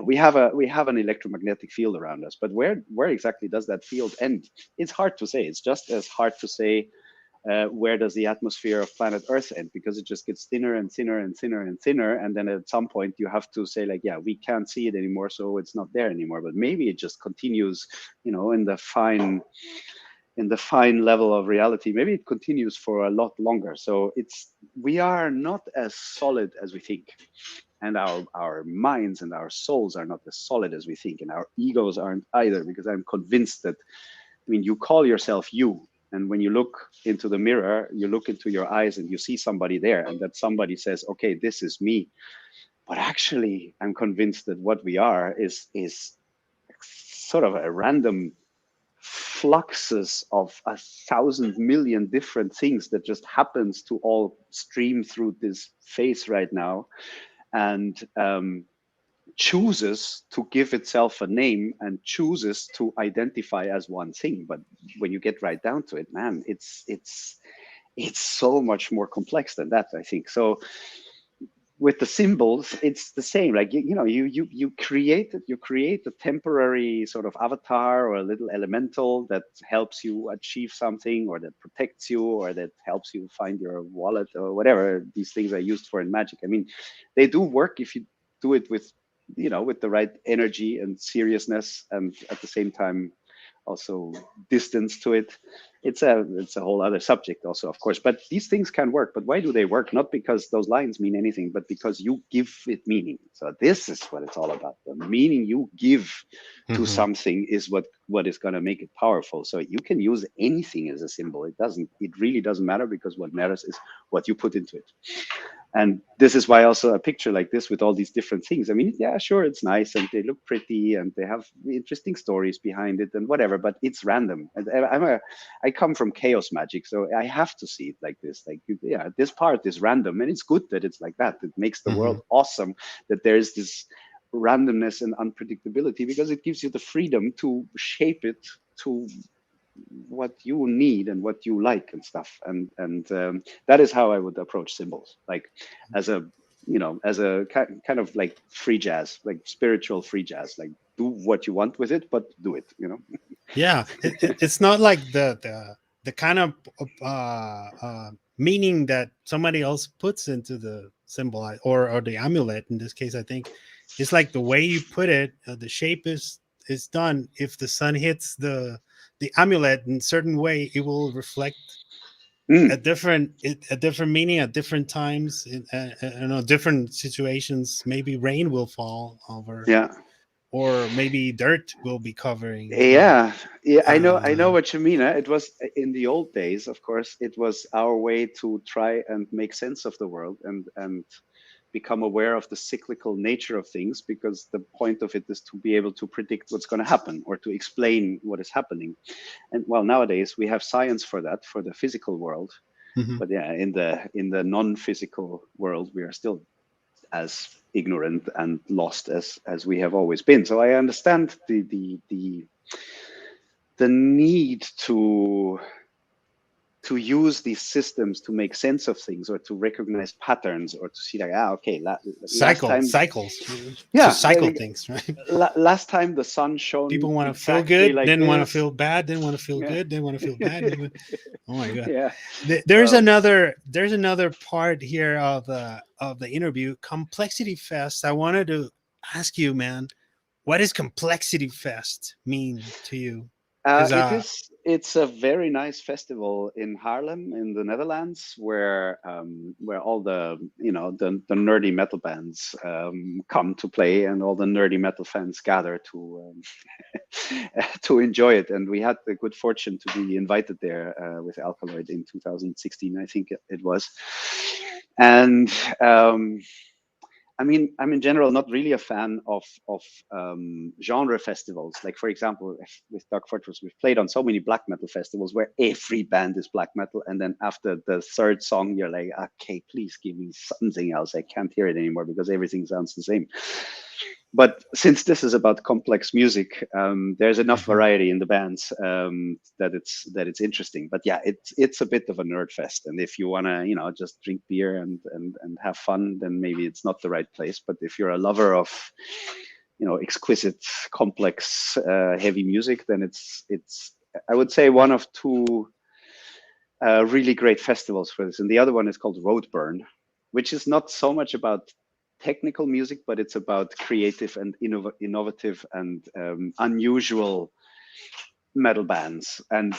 we have an electromagnetic field around us. But where exactly does that field end? It's hard to say. It's just as hard to say where does the atmosphere of planet Earth end, because it just gets thinner and thinner and thinner and thinner, and then at some point you have to say like, yeah, we can't see it anymore, so it's not there anymore. But maybe it just continues, in the fine level of reality. Maybe it continues for a lot longer. So we are not as solid as we think, and our minds and our souls are not as solid as we think, and our egos aren't either, because I'm convinced that, you call yourself you, and when you look into the mirror, you look into your eyes and you see somebody there, and that somebody says, okay, this is me. But actually, I'm convinced that what we are is sort of a random fluxes of 1,000 million different things that just happens to all stream through this face right now, and chooses to give itself a name and chooses to identify as one thing. But when you get right down to it, man, it's so much more complex than that, I think. So with the symbols, it's the same. Like, you create a temporary sort of avatar or a little elemental that helps you achieve something, or that protects you, or that helps you find your wallet, or whatever these things are used for in magic. They do work if you do it with the right energy and seriousness, and at the same time also distance to it. It's a whole other subject also, of course, but these things can work. But why do they work? Not because those lines mean anything, but because you give it meaning. So this is what it's all about. The meaning you give to something is what is going to make it powerful. So you can use anything as a symbol. It really doesn't matter, because what matters is what you put into it. And this is why also a picture like this with all these different things, yeah, sure, it's nice and they look pretty and they have interesting stories behind it and whatever, but it's random. I come from chaos magic, so I have to see it like this. Like, yeah, this part is random, and it's good that it's like that. It makes the world awesome that there's this randomness and unpredictability, because it gives you the freedom to shape it to what you need and what you like and stuff. And that is how I would approach symbols, like as a kind of like free jazz, like spiritual free jazz. Like, do what you want with it, but do it. Yeah, it's not like the kind of meaning that somebody else puts into the symbol, or the amulet in this case. I think it's like the way you put it, the shape is done. If the sun hits the amulet in a certain way, it will reflect a different meaning at different times in different situations. Maybe rain will fall over, Yeah. or maybe dirt will be covering. Yeah, I know what you mean. It was in the old days, of course, it was our way to try and make sense of the world and become aware of the cyclical nature of things, because the point of it is to be able to predict what's going to happen, or to explain what is happening. And well, nowadays we have science for that, for the physical world. But yeah, in the non-physical world, we are still as ignorant and lost as we have always been. So I understand the need to use these systems to make sense of things, or to recognize patterns, or to see like, okay, cycles, yeah, to cycle things, right? Last time the sun shone, People want to exactly feel good, like then this. want to feel bad, then want to feel Yeah. good, then want to feel bad. Oh my god! Yeah. There's another part here of the interview, Complexity Fest. I wanted to ask you, man, what does Complexity Fest mean to you? It's a very nice festival in Haarlem, in the Netherlands, where all the the nerdy metal bands come to play, and all the nerdy metal fans gather to to enjoy it. And we had the good fortune to be invited there with Alkaloid in 2016, I think it was. And I'm in general not really a fan of genre festivals. Like, for example, with Dark Fortress, we've played on so many black metal festivals where every band is black metal, and then after the third song, you're like, okay, please give me something else. I can't hear it anymore because everything sounds the same. but since this is about complex music, there's enough Uh-huh. variety in the bands that it's interesting. But yeah, it's a bit of a nerd fest, and if you want to, just drink beer and have fun, then maybe it's not the right place. But if you're a lover of, exquisite, complex, heavy music, then it's I would say one of two really great festivals for this, and the other one is called Roadburn, which is not so much about technical music, but it's about creative and innovative and unusual metal bands, and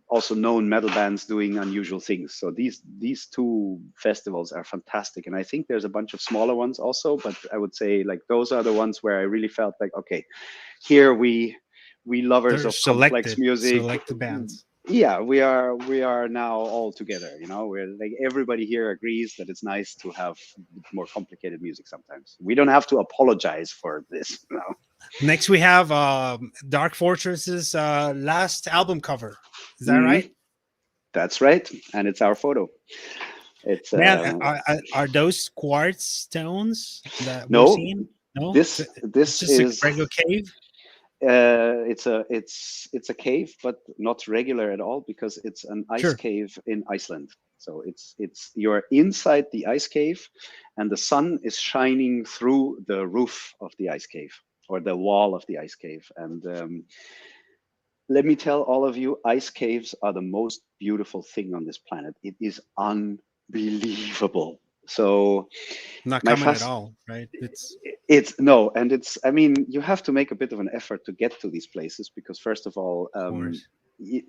also known metal bands doing unusual things. So these two festivals are fantastic, and I think there's a bunch of smaller ones also, but I would say like those are the ones where I really felt like, okay, here we lovers They're of complex music, selected bands. yeah, we are now all together. We're like, everybody here agrees that it's nice to have more complicated music sometimes. We don't have to apologize for this. Next, we have Dark Fortress's last album cover. Is that Mhm. right? That's right, and it's our photo. It's Man, are those quartz stones that we're no, seeing? No, this it's this just a is regular cave. it's a cave, but not regular at all, because it's an ice Sure. cave in Iceland. So it's you're inside the ice cave, and the sun is shining through the roof of the ice cave, or the wall of the ice cave. And let me tell all of you, ice caves are the most beautiful thing on this planet. It is unbelievable. So Not my common at fast all, right? It's it's no, and it's, I mean, you have to make a bit of an effort to get to these places, because first of all, of course. y-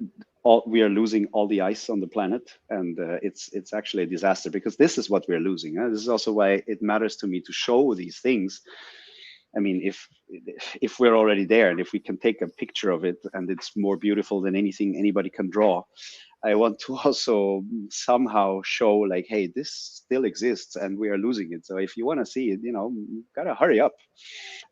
we are losing all the ice on the planet, and it's actually a disaster, because this is what we're losing. This is also why it matters to me to show these things. I mean, if we're already there, and if we can take a picture of it, and it's more beautiful than anything anybody can draw, I want to also somehow show like, hey, this still exists and we are losing it. So if you want to see it, you gotta hurry up.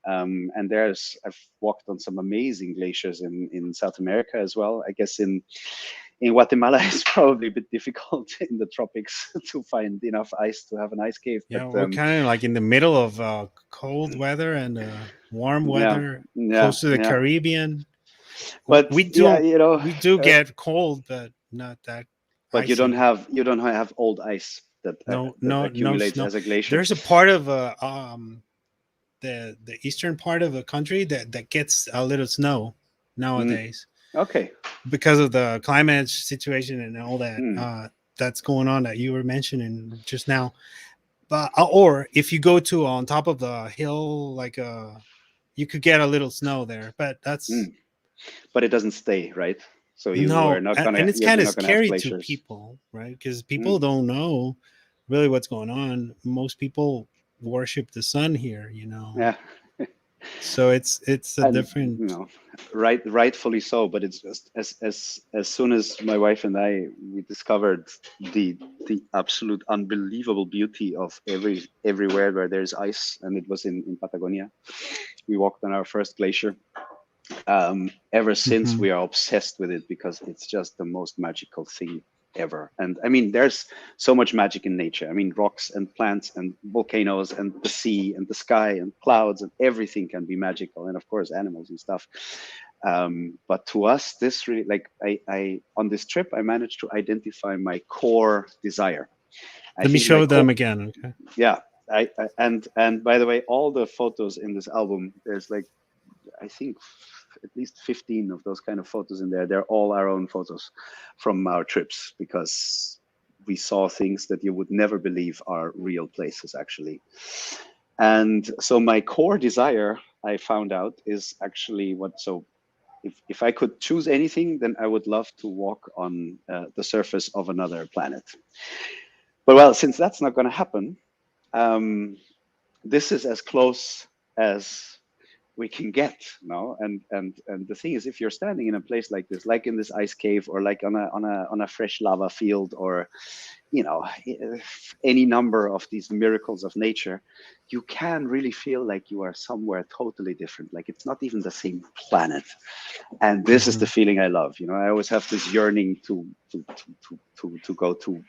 And I've walked on some amazing glaciers in South America as well. I guess in Guatemala, it's probably a bit difficult in the tropics to find enough ice to have an ice cave. But Yeah, we're kind of like in the middle of cold weather and warm yeah, weather, yeah, close to the yeah. Caribbean. But We yeah, do get cold, but not that but you don't icy. have old ice No, that no accumulates snow. as a glacier. There's a part of the eastern part of the country that gets a little snow Mm, nowadays okay. because of the climate situation and all that Mm, that's going on that you were mentioning just now. But or if you go to on top of the hill, like you could get a little snow there. But that's mm. But it doesn't stay, right? So no, and it's you're kind of not gonna have scary to glaciers. people, right? Because people Mm, don't know really what's going on. Most people worship the sun here, yeah, so it's a and different. rightfully so. But it's just as soon as my wife and we discovered the absolute unbelievable beauty of everywhere where there's ice, and it was in Patagonia. We walked on our first glacier. Ever since, Mhm. we are obsessed with it, because it's just the most magical thing ever. And I mean, there's so much magic in nature. I mean, rocks and plants and volcanoes and the sea and the sky and clouds and everything can be magical, and of course animals and stuff. But to us, this really, like, I on this trip, I managed to identify my core desire. I Let me think my show them core, again. Okay. yeah. And by the way, all the photos in this album, there's like, I think at least 15 of those kind of photos in there. They're all our own photos from our trips, because we saw things that you would never believe are real places, actually. And so my core desire, I found out, is actually if I could choose anything, then I would love to walk on the surface of another planet. But well, since that's not going to happen, um, this is as close as we can get now. And the thing is, if you're standing in a place like this, like in this ice cave, or like on a fresh lava field, or you know any number of these miracles of nature, you can really feel like you are somewhere totally different, like it's not even the same planet. And this is the Mhm. feeling I love. I always have this yearning to go to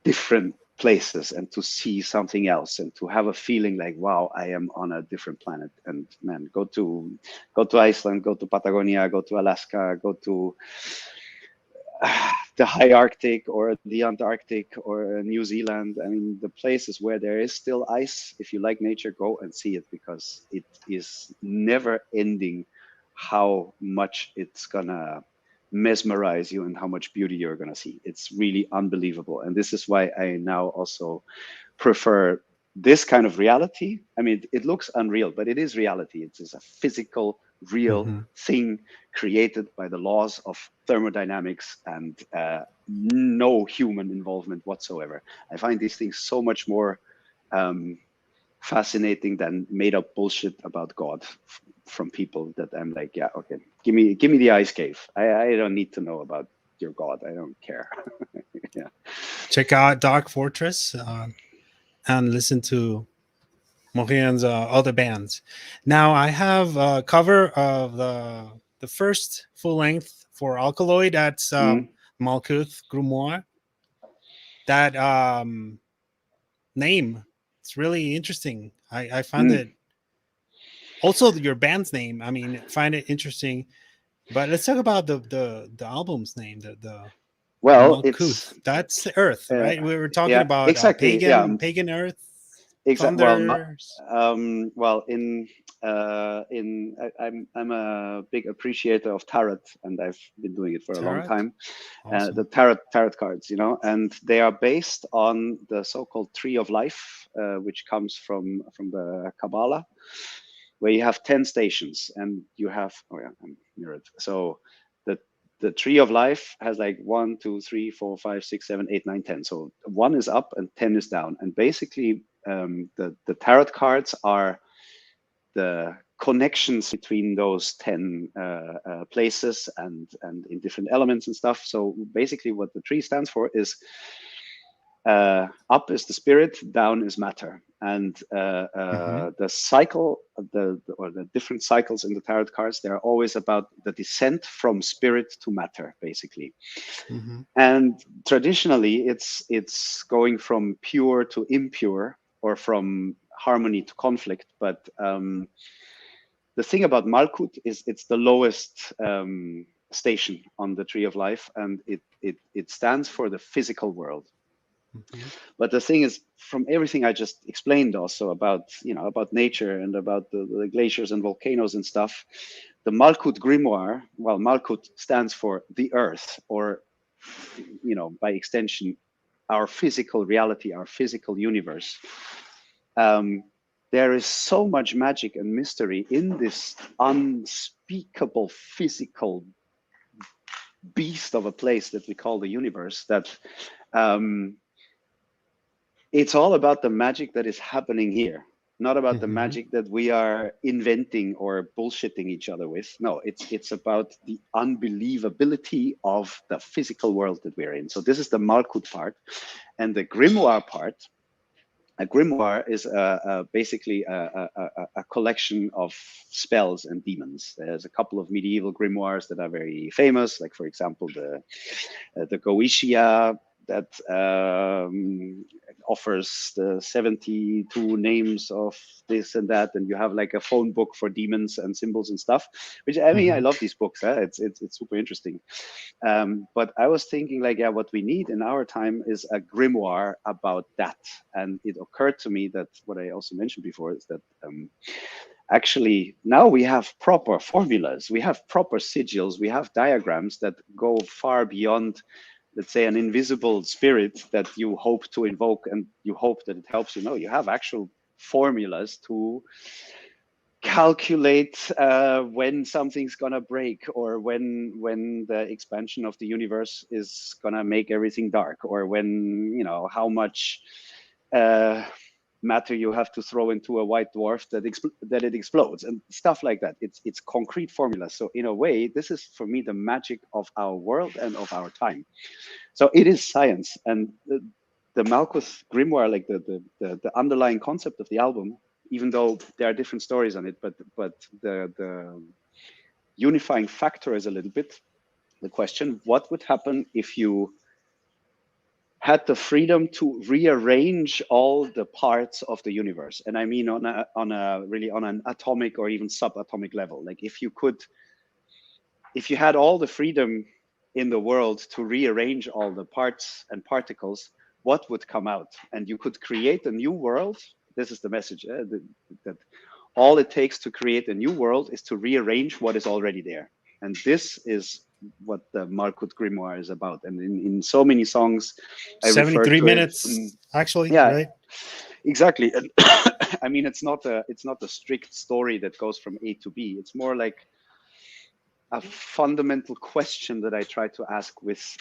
different places and to see something else and to have a feeling like, wow, I am on a different planet. And man, go to Iceland, go to Patagonia, go to Alaska, go to the high Arctic or the Antarctic or New Zealand. I mean, the places where there is still ice, if you like nature, go and see it, because it is never ending how much it's gonna mesmerize you and how much beauty you're gonna see. It's really unbelievable. And this is why I now also prefer this kind of reality. I mean, it looks unreal, but it is reality. It is a physical, real thing created by the laws of thermodynamics and no human involvement whatsoever. I find these things so much more fascinating than made up bullshit about God from people that I'm like, yeah, okay, give me the ice cave. I don't need to know about your God. I don't care. Yeah. Check out Dark Fortress and listen to Mohian's other bands. Now I have a cover of the first full length for Alkaloid. That's Malkuth Grimoire. That name, it's really interesting. I find it also your band's name. I mean, find it interesting. But let's talk about the album's name. The Well, it's Malkuth. That's Earth, right? We were talking yeah, about exactly. Yeah, pagan Earth. exactly. Thunders. Well, I'm a big appreciator of tarot, and I've been doing it for a long Tarot. time. Awesome. The tarot cards, and they are based on the so-called Tree of Life, which comes from the Kabbalah, where you have 10 stations, and you have I'm mirrored. So the Tree of Life has like 1, 2, 3, 4, 5, 6, 7, 8, 9, 10. So 1 is up and 10 is down, and basically the tarot cards are the connections between those 10 places and in different elements and stuff. So basically what the tree stands for is up is the spirit, down is matter. And the cycle, or the different cycles in the tarot cards, they're always about the descent from spirit to matter, basically. And traditionally, it's going from pure to impure, or from harmony to conflict. But the thing about Malkuth is it's the lowest station on the Tree of Life, and it stands for the physical world. But the thing is, from everything I just explained also about nature and about the glaciers and volcanoes and stuff, the Malkuth Grimoire, well, Malkuth stands for the earth, or by extension, our physical reality, our physical universe. There is so much magic and mystery in this unspeakable physical beast of a place that we call the universe, that it's all about the magic that is happening here, not about the magic that we are inventing or bullshitting each other with. No, it's about the unbelievability of the physical world that we're in. So this is the Malkuth part. And the grimoire part, a grimoire is basically a collection of spells and demons. There's a couple of medieval grimoires that are very famous, like, for example, the Goetia, that offers the 72 names of this and that, and you have like a phone book for demons and symbols and stuff, which I mean, I love these books. It's super interesting. But I was thinking, like, yeah, what we need in our time is a grimoire about that. And it occurred to me that what I also mentioned before is that actually now we have proper formulas, we have proper sigils, we have diagrams that go far beyond, let's say, an invisible spirit that you hope to invoke and you hope that it helps you. No, you have actual formulas to calculate when something's gonna break, or when the expansion of the universe is gonna make everything dark, or when, how much matter you have to throw into a white dwarf that it explodes, and stuff like that. It's concrete formulas. So in a way, this is for me the magic of our world and of our time. So it is science. And the Malkuth Grimoire, like the underlying concept of the album, even though there are different stories on it, but the unifying factor is a little bit the question: what would happen if you had the freedom to rearrange all the parts of the universe. And I mean on a really on an atomic or even subatomic level. Like if you had all the freedom in the world to rearrange all the parts and particles, what would come out? And you could create a new world. This is the message, that all it takes to create a new world is to rearrange what is already there. And this is what the Malkuth Grimoire is about. And in so many songs, I refer 73 to it. minutes, actually, Yeah, right? exactly. And I mean, it's not a strict story that goes from A to B. It's more like a fundamental question that I try to ask with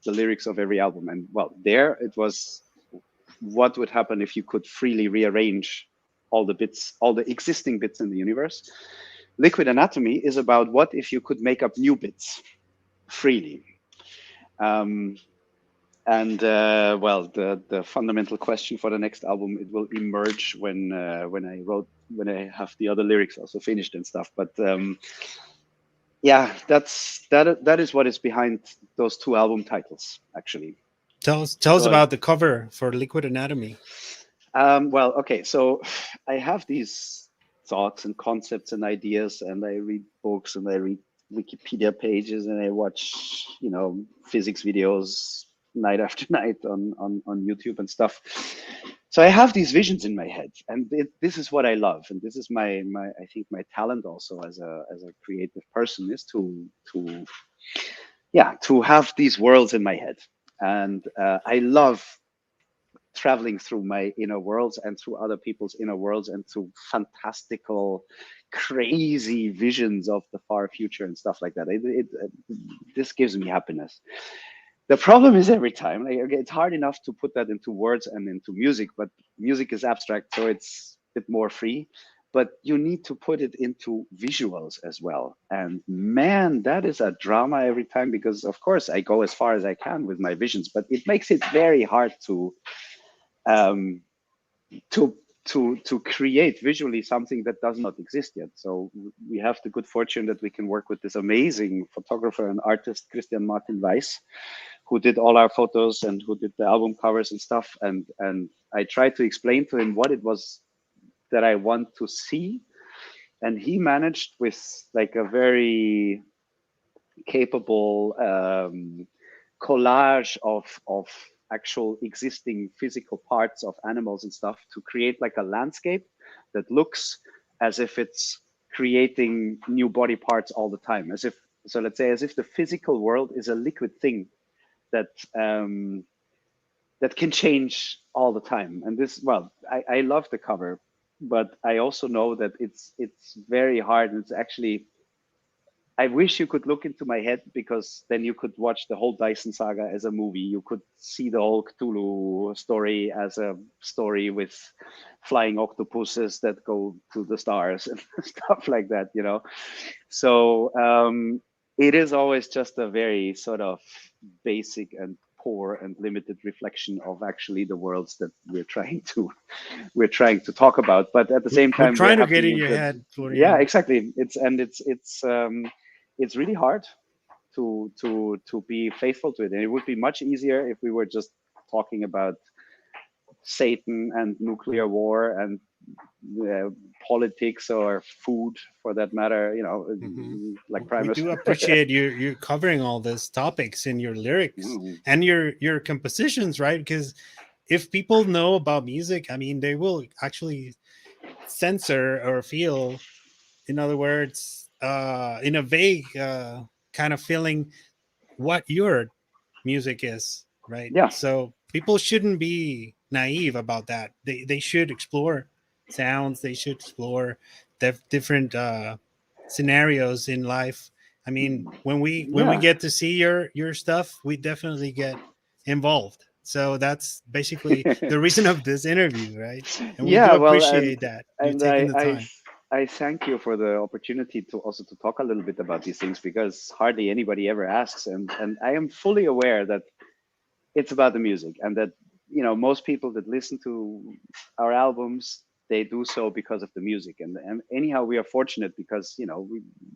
the lyrics of every album. And well, there it was, what would happen if you could freely rearrange all the bits, all the existing bits in the universe? Liquid Anatomy is about what if you could make up new bits freely. Well, the fundamental question for the next album, it will emerge when I have the other lyrics also finished and stuff. But yeah, that is what is behind those two album titles, actually. Tell us So, about the cover for Liquid Anatomy. well, okay, so I have these thoughts and concepts and ideas, and I read books and I read Wikipedia pages and I watch, physics videos night after night on YouTube and stuff. So I have these visions in my head, and this is what I love, and this is my I think my talent also as a creative person, is to have these worlds in my head. And I love traveling through my inner worlds and through other people's inner worlds and through fantastical, crazy visions of the far future and stuff like that. This gives me happiness. The problem is every time, like, okay, it's hard enough to put that into words and into music, but music is abstract, so it's a bit more free. But you need to put it into visuals as well. And man, that is a drama every time, because of course I go as far as I can with my visions, but it makes it very hard to create visually something that does not exist yet. So we have the good fortune that we can work with this amazing photographer and artist, Christian Martin Weiss, who did all our photos and who did the album covers and stuff. And I tried to explain to him what it was that I want to see. And he managed, with like a very capable collage of actual existing physical parts of animals and stuff, to create like a landscape that looks as if it's creating new body parts all the time, as if, so let's say, as if the physical world is a liquid thing that that can change all the time. And this, well, I love the cover, but I also know that it's very hard. It's actually, I wish you could look into my head, because then you could watch the whole Dyson saga as a movie. You could see the whole Cthulhu story as a story with flying octopuses that go to the stars and stuff like that, So it is always just a very sort of basic and poor and limited reflection of actually the worlds that we're trying to talk about. But at the same time, We're trying we're to get in happy your that, head, yeah, Florian. exactly. It's really hard to be faithful to it, and it would be much easier if we were just talking about Satan and nuclear war and politics, or food for that matter, like We Primus. do appreciate you covering all these topics in your lyrics and your compositions, right? Because if people know about music, I mean, they will actually censor or feel, in other words, in a vague kind of feeling, what your music is, right? Yeah, So people shouldn't be naive about that. They should explore sounds. They should explore different scenarios in life. I mean, when we yeah. get to see your stuff, we definitely get involved. So that's basically the reason of this interview, right? And we do Yeah, well, and appreciate that you and taking I the I time. I thank you for the opportunity to also to talk a little bit about these things, because hardly anybody ever asks, and I am fully aware that it's about the music, and that most people that listen to our albums they do so because of the music. And anyhow, we are fortunate because, you know,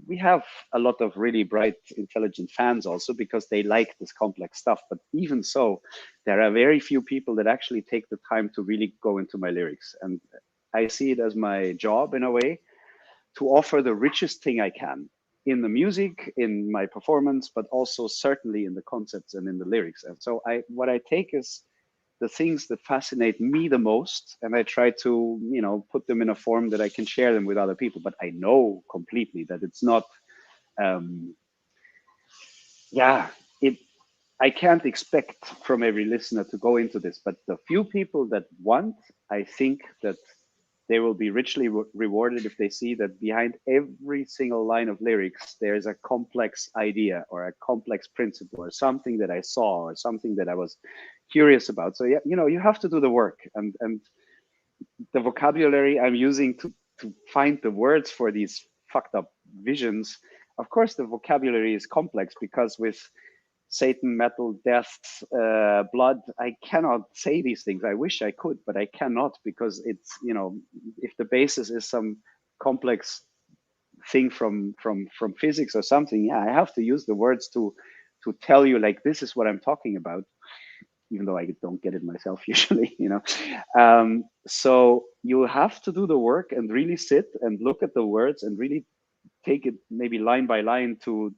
we have a lot of really bright, intelligent fans also because they like this complex stuff. But even so, there are very few people that actually take the time to really go into my lyrics. And I see it as my job in a way to offer the richest thing I can in the music, in my performance, but also certainly in the concepts and in the lyrics. And so what I take is the things that fascinate me the most, and I try to, you know, put them in a form that I can share them with other people. But I know completely that it's not, I can't expect from every listener to go into this. But the few people that want, I think that they will be richly rewarded if they see that behind every single line of lyrics, there's a complex idea or a complex principle or something that I saw or something that I was curious about. So, yeah, you know, you have to do the work, and the vocabulary I'm using to find the words for these fucked up visions. Of course, the vocabulary is complex because with Satan, metal, death, blood, I cannot say these things. I wish I could, but I cannot because it's, you know, if the basis is some complex thing from physics or something, yeah, I have to use the words to tell you like this is what I'm talking about, even though I don't get it myself usually, you know. So you have to do the work and really sit and look at the words and really take it maybe line by line to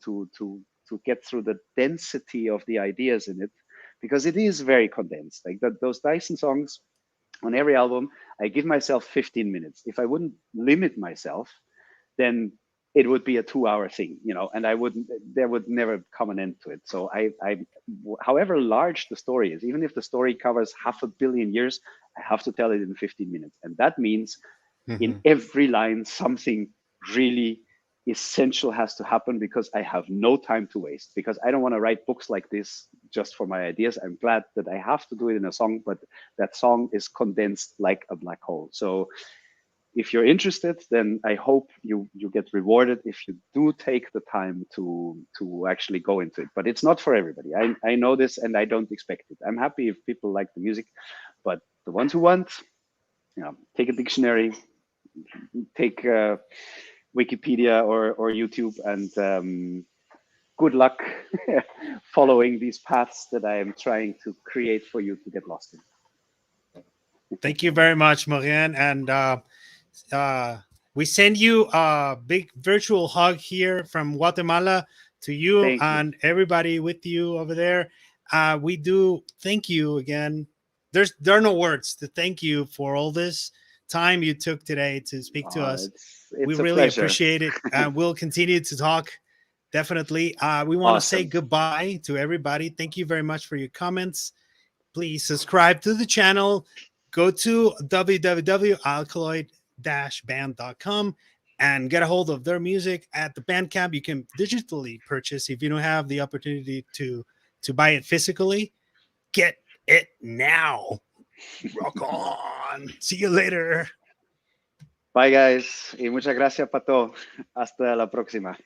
get through the density of the ideas in it, because it is very condensed. Like those Dyson songs on every album, I give myself 15 minutes. If I wouldn't limit myself, then it would be a 2-hour thing, you know, and there would never come an end to it. So however large the story is, even if the story covers 500 million years, I have to tell it in 15 minutes. And that means in every line, something really essential has to happen because I have no time to waste, because I don't want to write books like this just for my ideas. I'm glad that I have to do it in a song, but that song is condensed like a black hole. So if you're interested, then I hope you get rewarded if you do take the time to actually go into it. But it's not for everybody. I know this and I don't expect it. I'm happy if people like the music, but the ones who want, you know, take a dictionary, take Wikipedia or YouTube, and good luck following these paths that I am trying to create for you to get lost in. Thank you very much, Marianne. And we send you a big virtual hug here from Guatemala to you and everybody with you over there. We do thank you again. There are no words to thank you for all this time you took today to speak to us. We really appreciate it. And we'll continue to talk. Definitely. We want to say goodbye to everybody. Thank you very much for your comments. Please subscribe to the channel. Go to www.alkaloid-band.com and get a hold of their music at the BANDCAMP. You can digitally purchase if you don't have the opportunity to buy it physically. Get it now. Rock on. See you later. Bye, guys. Y muchas gracias, Pato. Hasta la próxima.